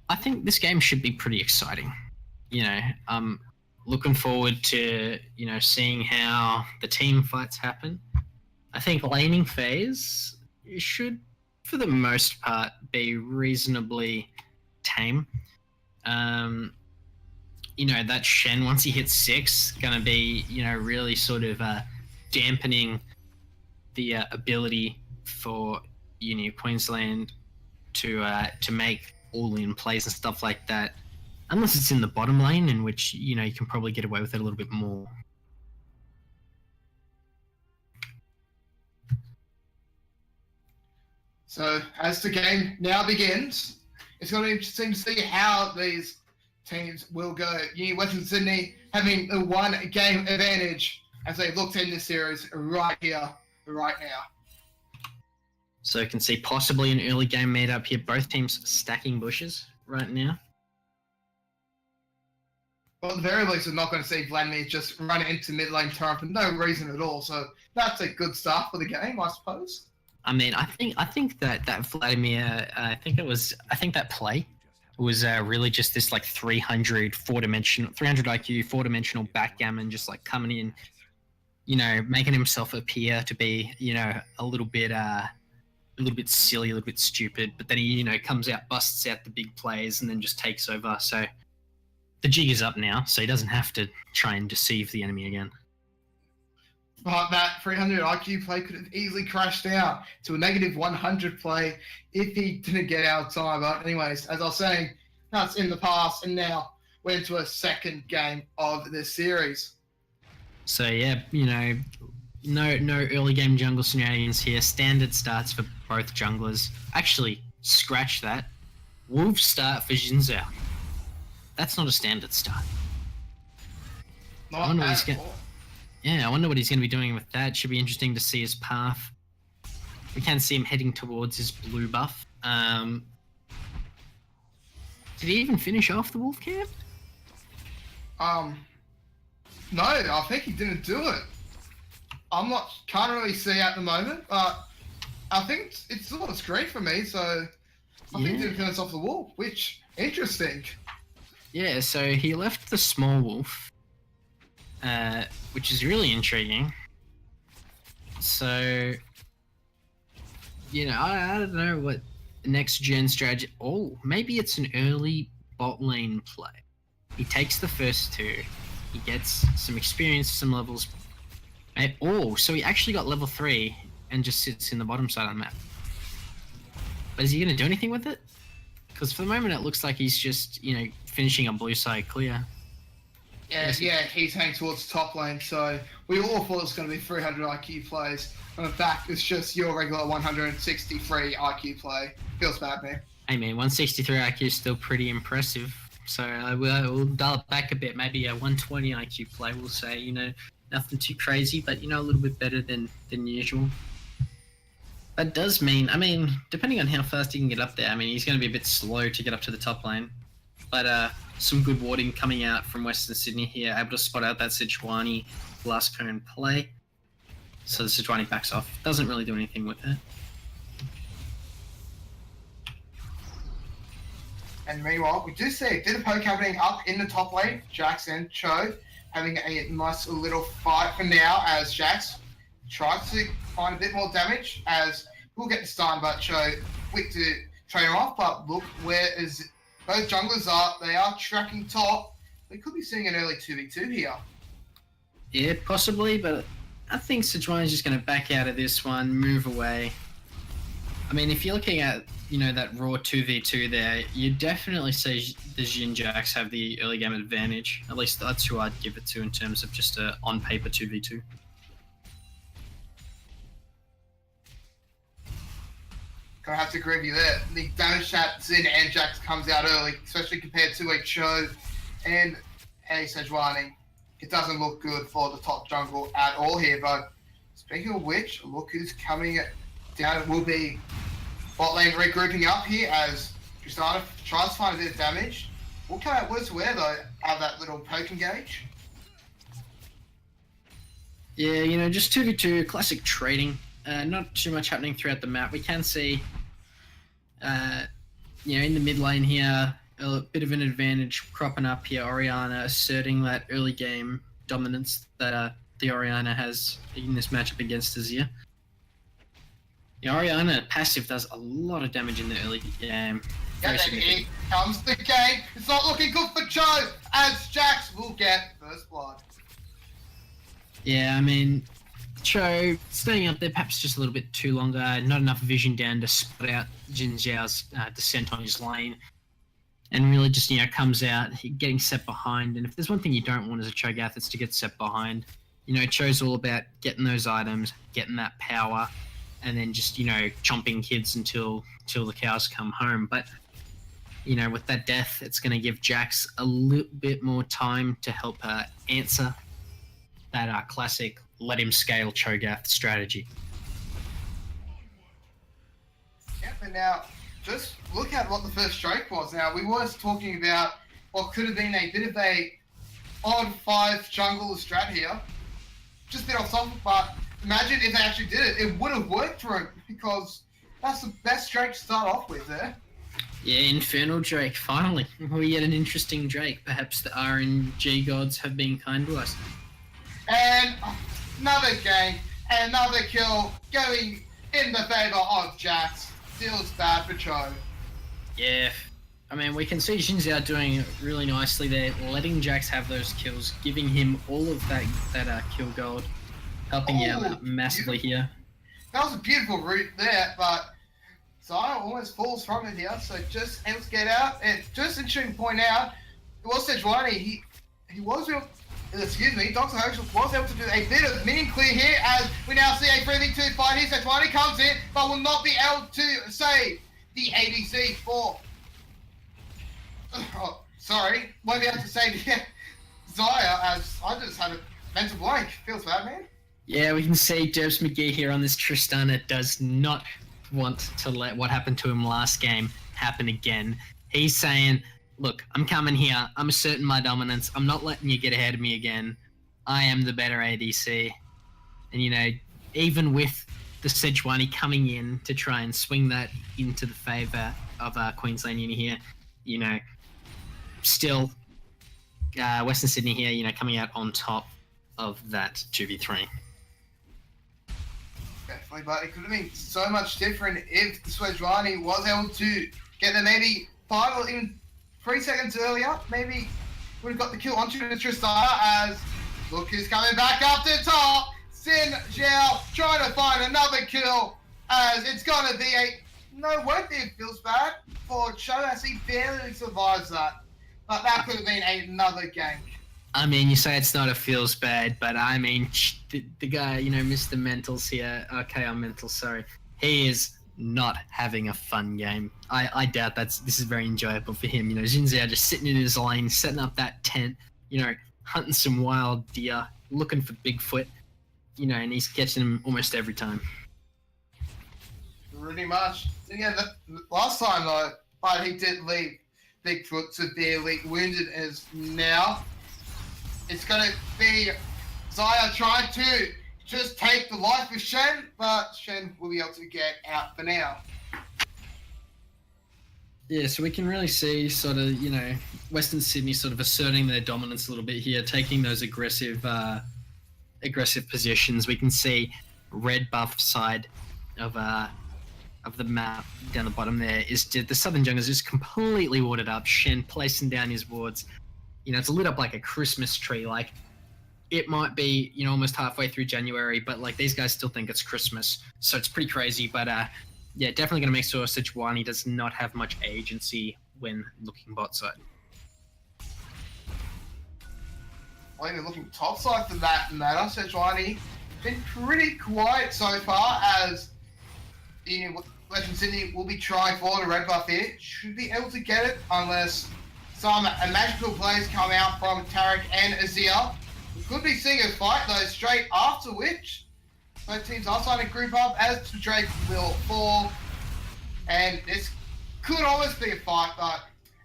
I think this game should be pretty exciting. I'm looking forward to seeing how the team fights happen. I think laning phase should, for the most part, be reasonably tame. That Shen, once he hits 6, gonna be really sort of dampening the ability for Uni Queensland to make all-in plays and stuff like that, unless it's in the bottom lane, in which you can probably get away with it a little bit more. So as the game now begins, it's going to be interesting to see how these teams will go. Western Sydney having the 1 game advantage as they look to end this series right here, right now. So you can see possibly an early game made up here. Both teams stacking bushes right now. Well, at the very least, we're not going to see Vladimir just run into mid lane turret for no reason at all. So that's a good start for the game, I suppose. I mean, I think that Vladimir, I think that play was really just this like 300 IQ 4-dimensional backgammon, just like coming in, you know, making himself appear to be, you know, a little bit silly, a little bit stupid, but then he, you know, comes out, busts out the big plays, and then just takes over. So the jig is up now, so he doesn't have to try and deceive the enemy again. But that 300 IQ play could have easily crashed out to a negative 100 play if he didn't get out of time. But anyways, as I was saying, that's in the past, and now we're into a second game of this series. So yeah, you know, no early game jungle shenanigans here. Standard starts for both junglers. Actually, scratch that. Wolf start for Jin Zhao. That's not a standard start. Not I wonder what at he's all. I wonder what he's going to be doing with that. Should be interesting to see his path. We can see him heading towards his blue buff. Did he even finish off the wolf camp? No, I think he didn't do it. Can't really see at the moment, but I think it's still on the screen for me, so I think he didn't finish off the wolf, which, interesting. Yeah, so he left the small wolf, which is really intriguing. So, you know, I don't know what next gen strategy. Oh, maybe it's an early bot lane play. He takes the first 2. He gets some experience, some levels. Oh, so he actually got level 3 and just sits in the bottom side of the map. But is he going to do anything with it? Because for the moment it looks like he's just, you know, finishing a blue side clear. Yeah, he's heading towards top lane, so we all thought it was going to be 300 IQ plays. And in fact, it's just your regular 163 IQ play. Feels bad, man. Hey man, 163 IQ is still pretty impressive. So we'll dial it back a bit. Maybe a 120 IQ play, we'll say. You know, nothing too crazy, but, you know, a little bit better than usual. That does mean, I mean, depending on how fast he can get up there, I mean, he's going to be a bit slow to get up to the top lane. But some good warding coming out from Western Sydney here, able to spot out that Sejuani last cone play. So the Sejuani backs off. Doesn't really do anything with it. And meanwhile, we do see a bit of poke happening up in the top lane. Jax and Cho having a nice little fight for now as Jax tries to find a bit more damage as we'll get the stun, but Cho quick to trade him off. But look, where is both junglers are, they are tracking top. We could be seeing an early 2v2 here. Yeah, possibly, but I think Sejuani's just going to back out of this one, move away. I mean, if you're looking at, you know, that raw 2v2 there, you definitely see the Jin Jax have the early game advantage. At least that's who I'd give it to in terms of just a on-paper 2v2. I have to agree with you there. The damage that Xin and Jax comes out early, especially compared to a Cho and a Sejuani. It doesn't look good for the top jungle at all here, but speaking of which, look who's coming down. It will be bot lane regrouping up here as Tristana tries to find a bit of damage. We'll come out worse where though, out of that little poke engage. Yeah, you know, just 2v2, classic trading. Not too much happening throughout the map. We can see, you know, in the mid lane here, a bit of an advantage cropping up here. Orianna asserting that early game dominance that the Orianna has in this matchup against Azir. The Orianna passive does a lot of damage in the early game. And then here comes the game. It's not looking good for Cho as Jax will get first blood. Yeah, I mean, Cho staying up there perhaps just a little bit too longer. Not enough vision down to spot out Jin Zhao's descent on his lane. And really just, you know, comes out, getting set behind. And if there's one thing you don't want as a Cho'Gath, it's to get set behind. You know, Cho's all about getting those items, getting that power, and then just chomping kids until the cows come home. But with that death, it's going to give Jax a little bit more time to help answer that classic let him scale Cho'Gath strategy. Yeah, but now just look at what the first strike was. Now we were talking about what could have been a bit of a odd 5 jungle strat here. Just a bit off topic, but imagine if they actually did it. It would have worked for him because that's the best Drake to start off with there. Yeah, Infernal Drake, finally. We get an interesting Drake. Perhaps the RNG gods have been kind to us. And another game, and another kill going in the favour of Jax. Feels bad for Cho. Yeah, I mean, we can see Jinxiao doing really nicely there, letting Jax have those kills, giving him all of that kill gold, helping out massively here. That was a beautiful route there, but Zaya almost falls from it here, so just able to get out. And just interesting to point out, it was Sejuani, he was able, Dr. Hoax was able to do a bit of minion clear here as we now see a 3v2 fight here. Sejuani comes in, but will not be able to save the ADC for... Oh, sorry, won't be able to save Zaya as I just had a mental blank. Feels bad, man. Yeah, we can see Jerbs McGee here on this Tristana does not want to let what happened to him last game happen again. He's saying, look, I'm coming here. I'm asserting my dominance. I'm not letting you get ahead of me again. I am the better ADC. And, even with the Sejuani coming in to try and swing that into the favour of Queensland Uni here, still Western Sydney here, coming out on top of that 2v3. Definitely, but it could have been so much different if Sejuani was able to get there maybe 5 or even 3 seconds earlier. Maybe would have got the kill onto the Tristana as look who's coming back up to top. Xin Zhao trying to find another kill as it's going to be won't be it feels bad for Cho as he barely survives that. But that could have been another gank. I mean, you say it's not a feels bad, but I mean, the guy, Mr. Mentals here, I'm Mental, sorry. He is not having a fun game. I doubt this is very enjoyable for him. Jinxiao just sitting in his lane, setting up that tent, hunting some wild deer, looking for Bigfoot, and he's catching them almost every time. Pretty much. Yeah, last time though, but he did leave Bigfoot severely wounded as now. It's going to be Zaya trying to just take the life of Shen, but Shen will be able to get out for now. Yeah, so we can really see sort of, Western Sydney sort of asserting their dominance a little bit here, taking those aggressive positions. We can see red buff side of the map down the bottom there is the southern jungle is just completely watered up. Shen placing down his wards. It's lit up like a Christmas tree. Like, it might be, almost halfway through January, but, these guys still think it's Christmas. So it's pretty crazy. But, yeah, definitely going to make sure Sejuani does not have much agency when looking bot side. Well, even looking top side for that matter, Sejuani been pretty quiet so far as Western Sydney will be trying for the red buff here. Should be able to get it unless some magical plays come out from Tarek and Azir. We could be seeing a fight though straight after which both teams are starting to group up as Drake will fall. And this could almost be a fight, but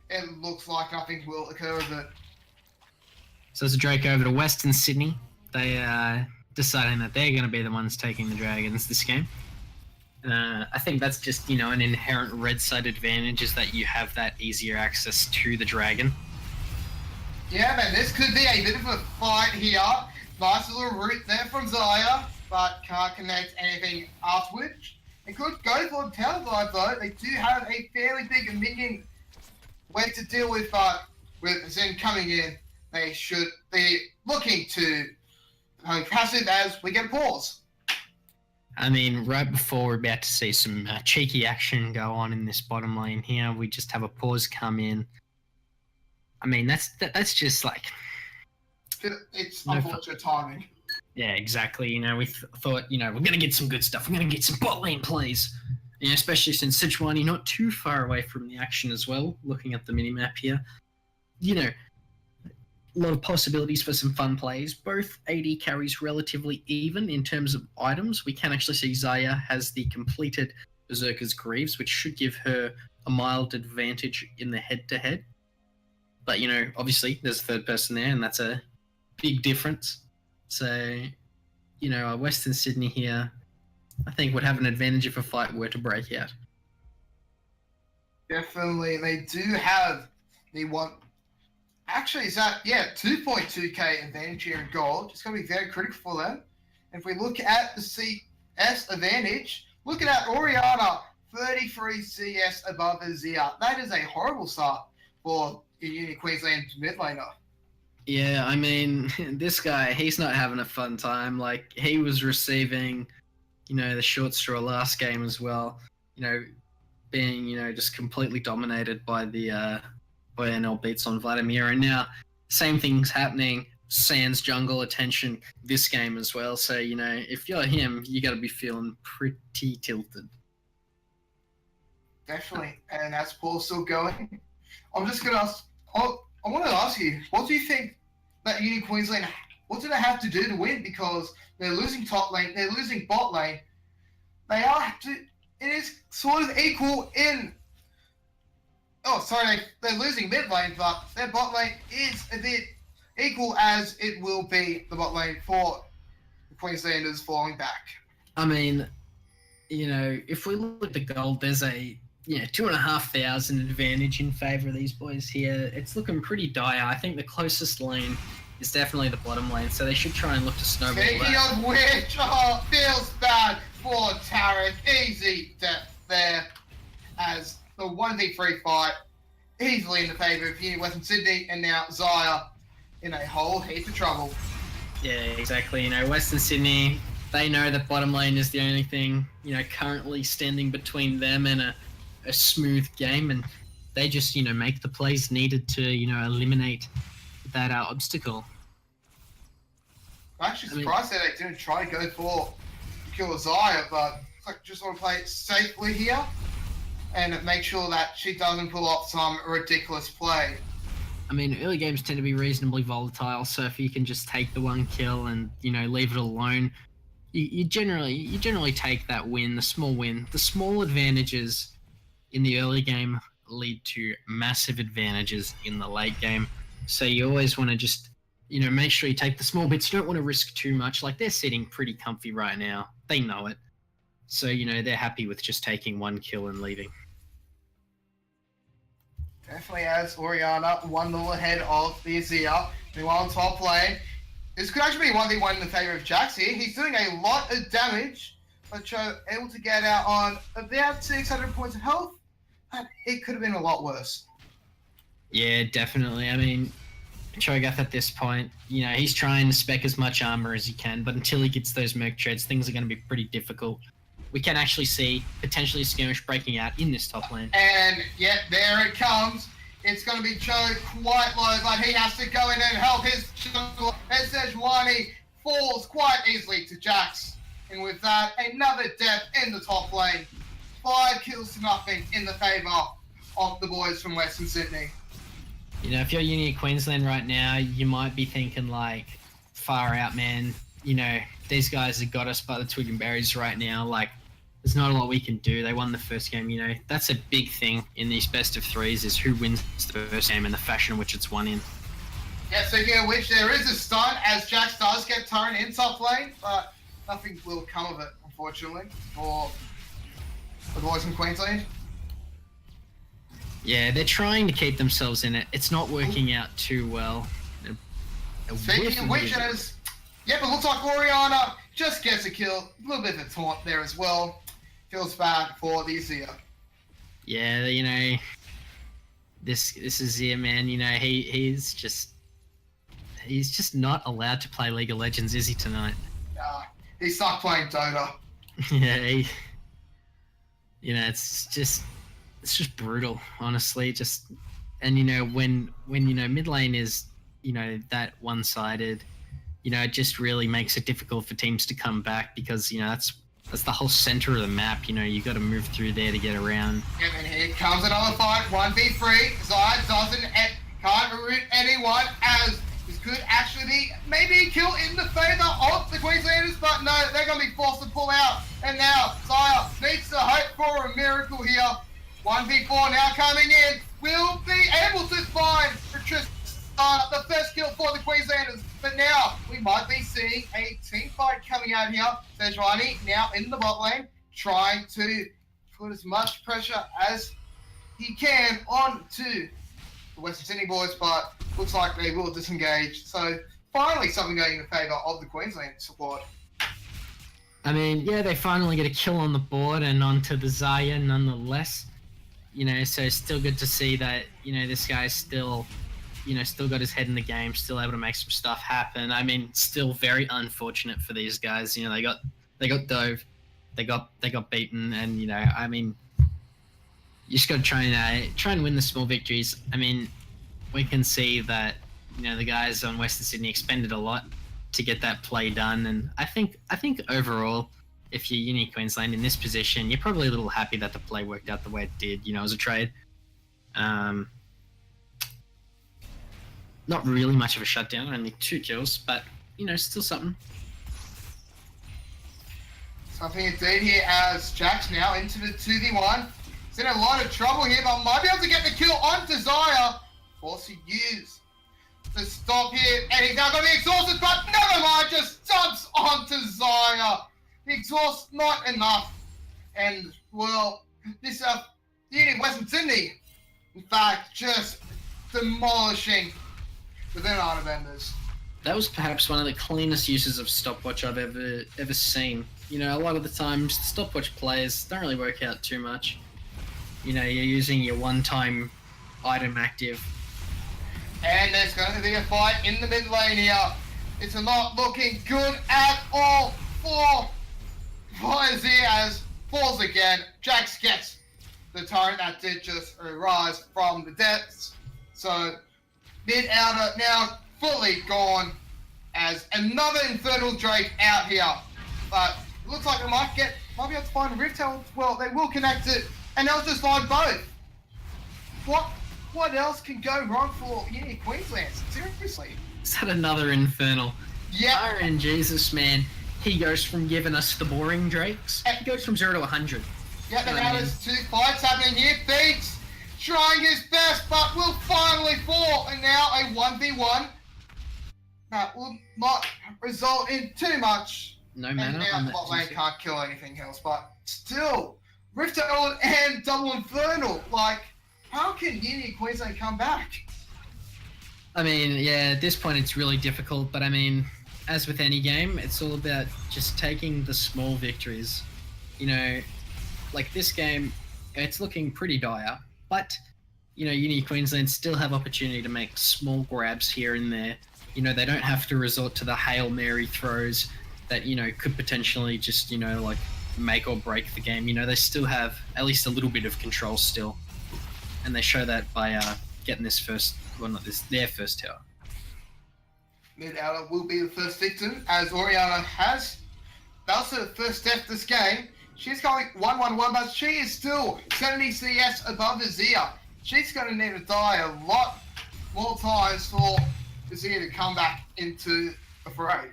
it looks like nothing will occur with it. So it's a Drake over to Western Sydney. They are deciding that they're going to be the ones taking the Dragons this game. I think that's just, an inherent red side advantage is that you have that easier access to the dragon. Yeah, man, this could be a bit of a fight here. Nice little route there from Zaya, but can't connect anything afterwards. It could go for the tower dive though. They do have a fairly big minion way to deal with, but with Zen coming in, they should be looking to go passive as we get a pause. I mean, right before we're about to see some cheeky action go on in this bottom lane here, we just have a pause come in. I mean, that's just like... It's unfortunate timing. Yeah, exactly. You know, we thought, you know, we're going to get some good stuff. We're going to get some bot lane plays. You know, especially since Sejuani not too far away from the action as well, looking at the minimap here. You know, a lot of possibilities for some fun plays. Both AD carries relatively even in terms of items. We can actually see Xayah has the completed Berserker's Greaves, which should give her a mild advantage in the head-to-head. But, you know, obviously there's a third person there, and that's a big difference. So, you know, Western Sydney here, I think would have an advantage if a fight were to break out. Definitely, they do have the one. Actually, is that 2.2k advantage here in gold? It's going to be very critical for them. And if we look at the CS advantage, look at that Orianna, 33 CS above Azir. That is a horrible start for the Uni Queensland mid laner. Yeah, I mean, this guy, he's not having a fun time. Like, he was receiving, you know, the short straw last game as well. You know, being, you know, just completely dominated by the by NL beats on Vladimir. And now, same thing's happening. Sans jungle attention this game as well. So, you know, if you're him, you got to be feeling pretty tilted. Definitely. And that's Paul still going. I'm just going to ask, I want to ask you, what do you think that Uni Queensland, what do they have to do to win? Because they're losing top lane, they're losing bot lane. It is sort of equal in. They're losing mid lane, but their bot lane is a bit equal as it will be the bot lane for the Queenslanders falling back. I mean, you know, if we look at the gold, there's a 2,500 advantage in favour of these boys here. It's looking pretty dire. I think the closest lane is definitely the bottom lane, so they should try and look to snowball that. Speaking of which, feels bad for Tarek. Easy death there as the 1v3 fight easily in the favour of Uni Western Sydney, and now Xayah in a whole heap of trouble. Yeah, exactly. You know, Western Sydney, they know that bottom lane is the only thing, you know, currently standing between them and a smooth game, and they just, you know, make the plays needed to, you know, eliminate that obstacle. I'm actually surprised that they didn't try to go for kill Xayah, but I just want to play it safely here and make sure that she doesn't pull off some ridiculous play. I mean, early games tend to be reasonably volatile, so if you can just take the one kill and, you know, leave it alone, you generally take that win, the small win. The small advantages in the early game lead to massive advantages in the late game. So you always want to just, you know, make sure you take the small bits. You don't want to risk too much. Like, they're sitting pretty comfy right now. They know it. So, you know, they're happy with just taking one kill and leaving. Definitely has Orianna 1-0 ahead of the Azir. Meanwhile, on top lane, this could actually be 1v1 in the favour of Jax here. He's doing a lot of damage, but able to get out on about 600 points of health. But it could have been a lot worse. Yeah, definitely. I mean, Cho'Gath at this point, you know, he's trying to spec as much armor as he can, but until he gets those Merc Treads, things are going to be pretty difficult. We can actually see potentially a skirmish breaking out in this top lane. And yet there it comes. It's going to be Cho quite low, but he has to go in and help his jungle. And Sejuani falls quite easily to Jax. And with that, another death in the top lane. 5 kills to nothing in the favour of the boys from Western Sydney. You know, if you're Uni of Queensland right now, you might be thinking, like, far out, man. You know, these guys have got us by the twig and berries right now. Like, there's not a lot we can do. They won the first game, you know. That's a big thing in these best of threes, is who wins the first game and the fashion in which it's won in. Yeah, speaking of which, there is a stun as Jax does get turned in top lane, but nothing will come of it, unfortunately, for the boys in Queensland. Yeah, they're trying to keep themselves in it. It's not working out too well. Speaking of which, it looks like Orianna just gets a kill. A little bit of a taunt there as well. Feels bad for the Azir. Yeah, you know, this Azir, man, you know, he's just not allowed to play League of Legends, is he, tonight? He's stuck playing Dota. Yeah, you know, it's just brutal, honestly. And you know, when you know mid lane is, you know, that one-sided, it just really makes it difficult for teams to come back because, that's the whole center of the map. You got to move through there to get around. And here comes another fight, 1v3. Zaya can't root anyone, as this could actually be maybe a kill in the favour of the Queenslanders, but no, they're going to be forced to pull out. And now Zaya needs to hope for a miracle here. 1v4 now coming in. Will be able to find the first kill for the Queenslanders, but now we might be seeing a team fight coming out here. Sejuani now in the bot lane, trying to put as much pressure as he can onto the Western Sydney boys, but looks like they will disengage. So finally something going in the favour of the Queensland squad. I mean, yeah, they finally get a kill on the board and onto the Zaya nonetheless. So it's still good to see that, this guy's still got his head in the game, still able to make some stuff happen. I mean, still very unfortunate for these guys. They got dove, they got beaten, and I mean, you just got to try and win the small victories. I mean, we can see that the guys on Western Sydney expended a lot to get that play done, and I think overall, if you're Uni Queensland in this position, you're probably a little happy that the play worked out the way it did. As a trade. Not really much of a shutdown, only 2 kills, but still something. Something indeed here, as Jack's now into the 2v1. He's in a lot of trouble here, but might be able to get the kill onto Zaya. Force to use to stop here, and he's now going to be exhausted, but never mind, just jumps onto Zaya. The exhaust not enough, and well, this Uni Western Sydney, in fact, just demolishing the Venata vendors. That was perhaps one of the cleanest uses of stopwatch I've ever seen. A lot of the times the stopwatch plays don't really work out too much. You're using your one-time item active. And there's going to be a fight in the mid lane here. It's not looking good at all for Fires here, as falls again. Jax gets the torrent that did just arise from the depths. So mid outer now fully gone, as another Infernal Drake out here. But it looks like they might be able to find a Rift Herald. Well, they will connect it, and they'll just find both. What else can go wrong for Uni Queensland? Seriously. Is that another Infernal? Yeah. And Jesus, man. He goes from giving us the boring Drakes. He goes from 0 to 100. Yeah, now there's 2 fights happening here. Beats trying his best, but will finally fall. And now a 1v1. That will not result in too much. No mana. And now bot lane can't kill anything else, but still, Rift Herald and Double Infernal. Like, how can Uni Queensland come back? I mean, yeah, at this point it's really difficult, but I mean, as with any game, it's all about just taking the small victories. Like this game, it's looking pretty dire, but, Uni Queensland still have opportunity to make small grabs here and there. They don't have to resort to the Hail Mary throws that, could potentially just, like make or break the game. They still have at least a little bit of control still. And they show that by getting their first tower. Mid outer will be the first victim, as Oriana has. That's her first death this game. She's going 1-1-1, but she is still 70 CS above Azir. She's going to need to die a lot more times for Azir to come back into the fray.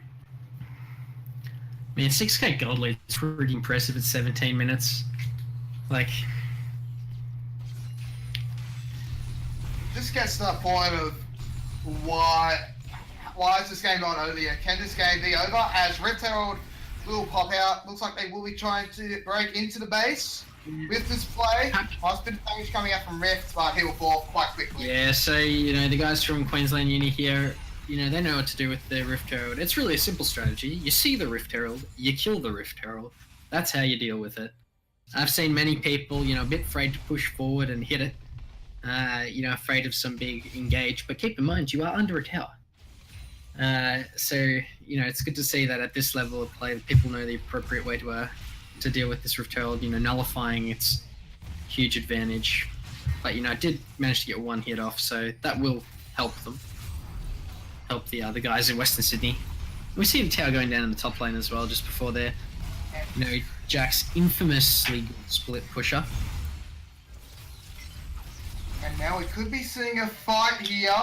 Man, 6k gold lead is pretty impressive at 17 minutes. Like, this gets to the point of why is this game not over yet? Can this game be over? As Rift Herald will pop out. Looks like they will be trying to break into the base with this play. Nice bit of damage coming out from Rift, but he will fall quite quickly. Yeah, so, the guys from Queensland Uni here, they know what to do with the Rift Herald. It's really a simple strategy. You see the Rift Herald, you kill the Rift Herald. That's how you deal with it. I've seen many people, a bit afraid to push forward and hit it. Afraid of some big engage, but keep in mind, you are under a tower. So, it's good to see that at this level of play, people know the appropriate way to deal with this Rift Herald, nullifying its huge advantage. But, I did manage to get one hit off, so that will help them. Help the guys in Western Sydney. We see the tower going down in the top lane as well, just before there. You know, Jack's infamously good split pusher. And now we could be seeing a fight here.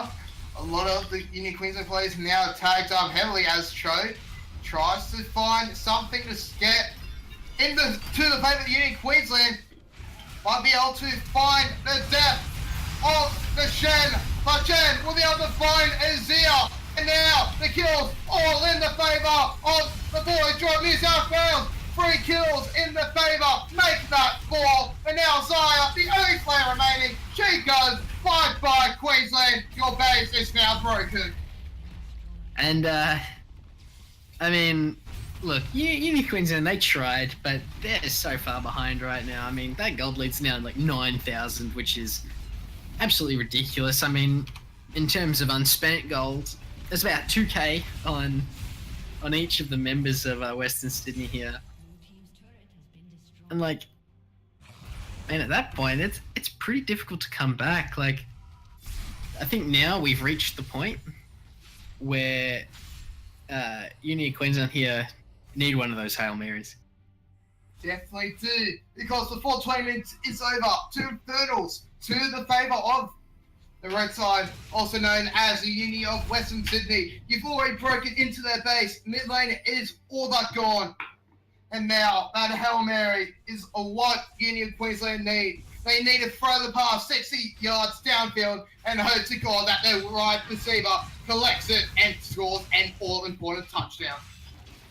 A lot of the Union Queensland players now tagged up heavily as Cho tries to find something to get to the favour of Union Queensland. Might be able to find the death of the Shen, but Shen will be able to find Azir. And now the kills all in the favour of the boys from New South Wales. 3 kills in the favour, make that 4. And now Zaya, the only player remaining, she goes bye-bye Queensland. Your base is now broken. And, I mean, look, Uni Queensland, they tried, but they're so far behind right now. I mean, that gold lead's now like 9,000, which is absolutely ridiculous. I mean, in terms of unspent gold, there's about 2k on each of the members of Western Sydney here. And like, man, at that point, it's pretty difficult to come back. Like, I think now we've reached the point where Uni Queensland here need one of those Hail Marys. Definitely do, because the 420 minutes is over. 2 Infernals to the favour of the red side, also known as the Uni of Western Sydney. You've already broken into their base. Mid lane is all but gone. And now that Hail Mary is what Uni of Queensland need. They need to throw the pass 60 yards downfield and hope to God that their right receiver collects it and scores an all-important touchdown.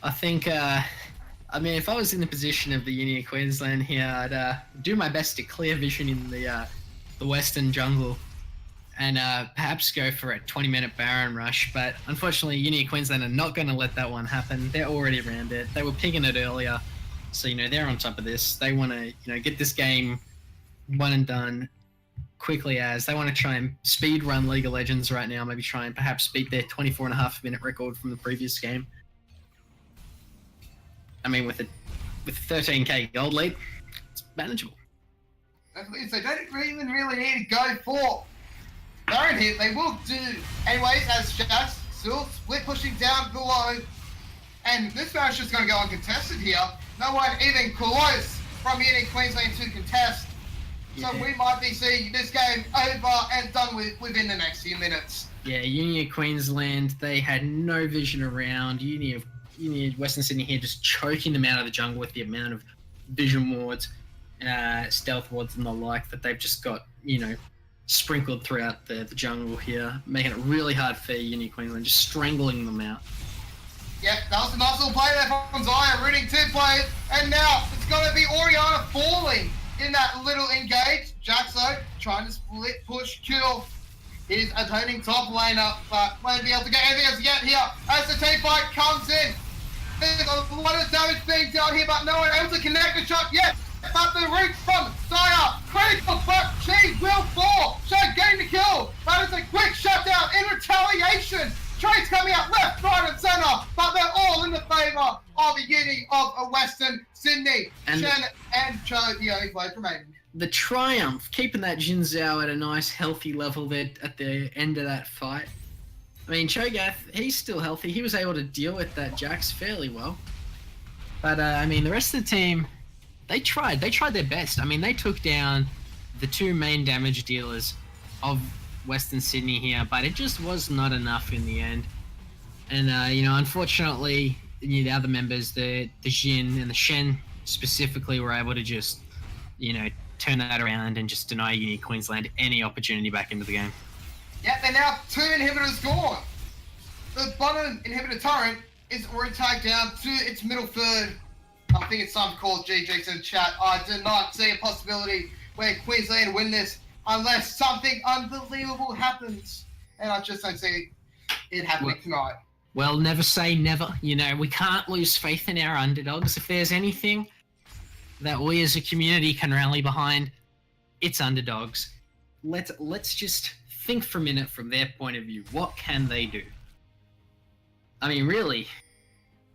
I think, I mean, if I was in the position of the Uni of Queensland here, I'd do my best to clear vision in the Western jungle and perhaps go for a 20-minute Baron rush. But unfortunately, Uni of Queensland are not going to let that one happen. They're already around it. They were picking it earlier. So, you know, they're on top of this. They want to, you know, get this game one and done quickly as. They want to try and speed run League of Legends right now, maybe try and perhaps beat their 24.5-minute record from the previous game. I mean, with a 13k gold lead, it's manageable. Definitely, so they don't even really need to go for Baron here. They will do anyways, as Jack's still split pushing down below. And this match is going to go uncontested here. No one even close from Uni Queensland to contest. So we might be seeing this game over and done with within the next few minutes. Yeah, Uni of Queensland, they had no vision around. Uni of Western Sydney here just choking them out of the jungle with the amount of vision wards, stealth wards and the like that they've just got, you know, sprinkled throughout the jungle here, making it really hard for Uni Queensland, just strangling them out. Yep, that was a nice little play there from Zaya, rooting 2 players, and now it's going to be Oriana falling in that little engage. Jaxo trying to split push kill his opposing top laner, but won't be able to get anything else yet here as the team fight comes in. There's a lot of damage being dealt here, but no one able to connect the shot yet. But the root from Zaya, critical, but she will fall. She'll gain the kill. That is a quick shutdown in retaliation. Trades coming out left, right, and centre, but they're all in the favour of the Uni of Western Sydney. And Shen and Cho, the only players remaining. The Triumph, keeping that Jin Zhao at a nice, healthy level there at the end of that fight. I mean, Cho'Gath, he's still healthy. He was able to deal with that Jax fairly well. But, I mean, the rest of the team, they tried their best. I mean, they took down the 2 main damage dealers of Western Sydney here, but it just was not enough in the end. And, you know, unfortunately, the other members, the Jin and the Shen specifically, were able to just, you know, turn that around and just deny Uni Queensland any opportunity back into the game. Yep, and now 2 inhibitors gone. The bottom inhibitor turret is already tagged down to its middle third. I think it's time to call GG's in chat. I do not see a possibility where Queensland win this unless something unbelievable happens. And I just don't see it happening tonight. Well, never say never. You know, we can't lose faith in our underdogs. If there's anything that we as a community can rally behind, it's underdogs. Let's just think for a minute from their point of view. What can they do? I mean, really,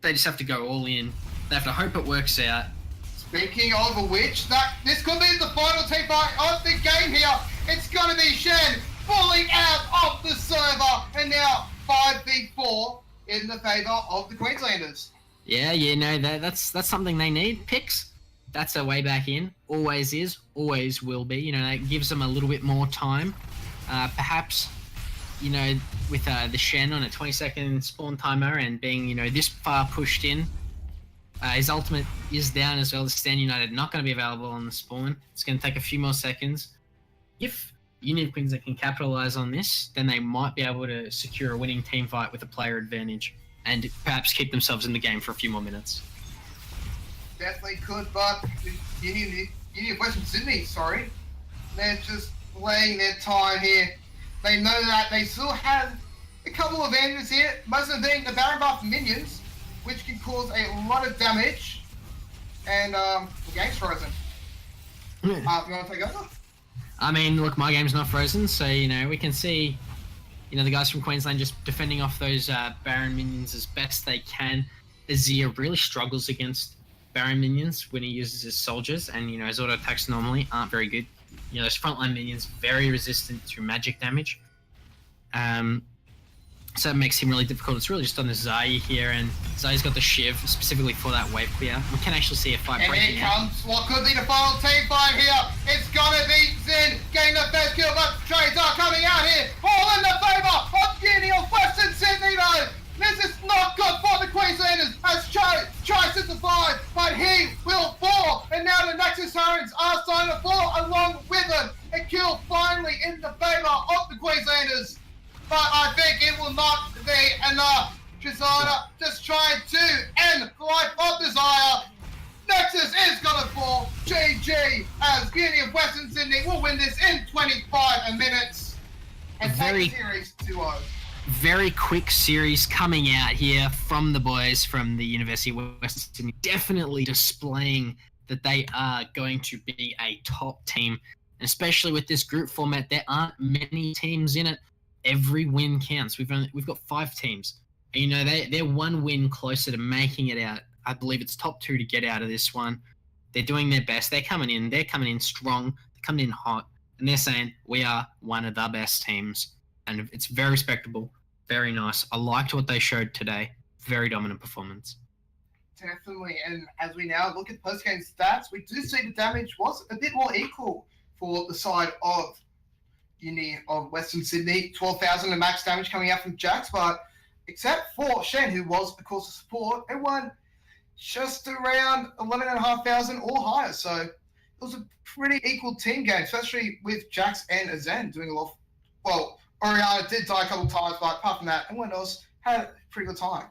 they just have to go all in. They have to hope it works out. Speaking of which, this could be the final team fight of the game here. It's going to be Shen falling out of the server, and now 5v4 in the favour of the Queenslanders. Yeah, that's something they need. Picks. That's a way back in. Always is. Always will be. That gives them a little bit more time. Perhaps, with the Shen on a 20-second spawn timer and being, this far pushed in. His ultimate is down as well as Stand United not going to be available on the spawn. It's going to take a few more seconds. If Union Queensland can capitalise on this, then they might be able to secure a winning team fight with a player advantage and perhaps keep themselves in the game for a few more minutes. Definitely could, but Union of Western Sydney, they're just laying their time here. They know that they still have a couple of advantages here, most of them being the Baron buff minions, which can cause a lot of damage, and the game's frozen. You want to take over? I mean, look, my game's not frozen, so, we can see, the guys from Queensland just defending off those Baron minions as best they can. Azir really struggles against Baron minions when he uses his soldiers, and, his auto attacks normally aren't very good. Those frontline minions very resistant to magic damage. So it makes him really difficult. It's really just on the Zaya here, and Zaya's got the Shiv specifically for that wave clear. We can actually see a fight breaking out. And here comes what could be the final team fight here. It's gonna be Zin getting the first kill, but trades are coming out here. All in the favour of Union of Western Sydney though. This is not good for the Queenslanders as Cho tries to survive, but he will fall. And now the Nexus Horns are starting to fall along with him. A kill finally in the favour of the Queenslanders. But I think it will not be enough. Desire just trying to end the life of Desire. Nexus is gonna fall. GG as Union of Western Sydney will win this in 25 minutes and take the series 2-0. Very quick series coming out here from the boys from the University of Western Sydney. Definitely displaying that they are going to be a top team. And especially with this group format, there aren't many teams in it. Every win counts. We've got 5 teams. And, they're one win closer to making it out. I believe it's top 2 to get out of this one. They're doing their best. They're coming in strong. They're coming in hot. And they're saying, we are one of the best teams. And it's very respectable. Very nice. I liked what they showed today. Very dominant performance. Definitely. And as we now look at post-game stats, we do see the damage was a bit more equal for the side of Union of Western Sydney. 12,000 of max damage coming out from Jax, but except for Shen, who was, of course, a support, everyone just around 11,500 or higher. So it was a pretty equal team game, especially with Jax and Azen doing a lot. Well, Oriana did die a couple of times, but apart from that, everyone else had a pretty good time.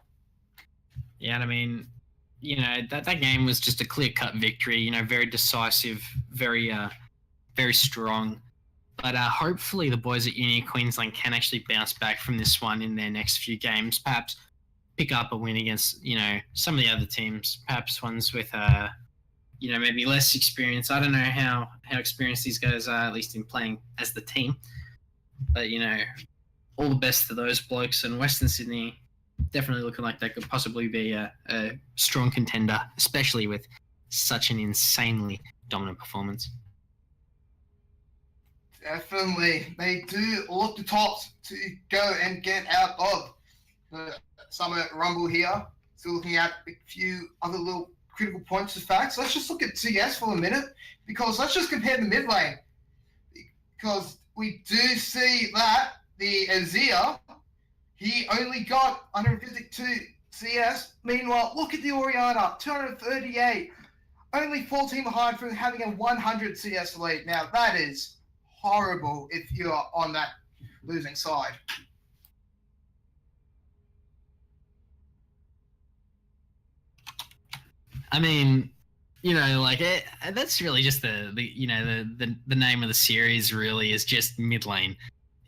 Yeah, and I mean, that game was just a clear-cut victory. Very decisive, very strong. But hopefully the boys at Union Queensland can actually bounce back from this one in their next few games. Perhaps pick up a win against, some of the other teams. Perhaps ones with, maybe less experience. I don't know how experienced these guys are, at least in playing as the team. But, all the best to those blokes. And Western Sydney definitely looking like they could possibly be a strong contender, especially with such an insanely dominant performance. Definitely. They do look the tops to go and get out of the Summer Rumble here. Still looking at a few other little critical points of facts. Let's just look at CS for a minute, because let's just compare the mid lane. Because we do see that the Azir, he only got 152 CS. Meanwhile, look at the Oriana, 238. Only 14 behind from having a 100 CS lead. Now, that is horrible if you're on that losing side. I mean, that's really just the name of the series really is just mid lane.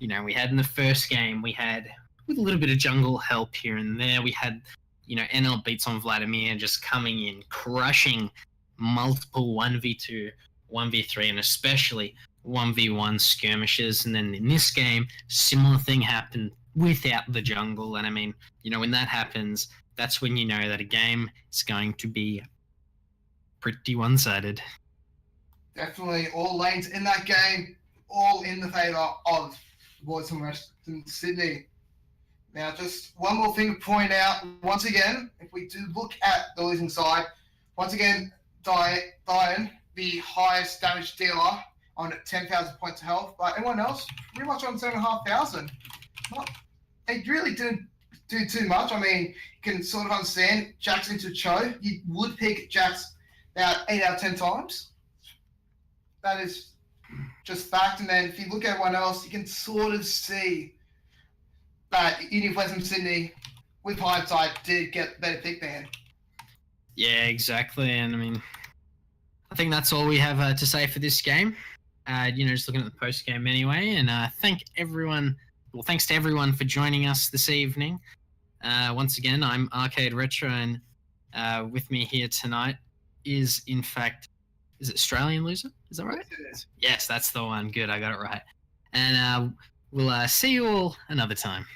We had in the first game, we had with a little bit of jungle help here and there, we had, NL beats on Vladimir just coming in, crushing multiple 1v2, 1v3, and especially 1v1 skirmishes. And then in this game, similar thing happened without the jungle. And I mean, when that happens, that's when you know that a game is going to be pretty one-sided. Definitely all lanes in that game, all in the favour of the boys from Western Sydney. Now, just one more thing to point out. Once again, if we do look at the losing side, once again, Diane, the highest damage dealer on 10,000 points of health, but everyone else pretty much on 7,500. They really didn't do too much. I mean, you can sort of understand Jax into Cho. You would pick Jax about 8 out of 10 times. That is just fact. And then if you look at everyone else, you can sort of see that Uni of Western Sydney, with hindsight, did get better pick than. Yeah, exactly. And I mean, I think that's all we have to say for this game. Just looking at the post game anyway. And thanks to everyone for joining us this evening. Once again, I'm Arcade Retro, and with me here tonight is it Australian Loser? Is that right? Yes, it is. Yes, that's the one. Good, I got it right. And we'll see you all another time.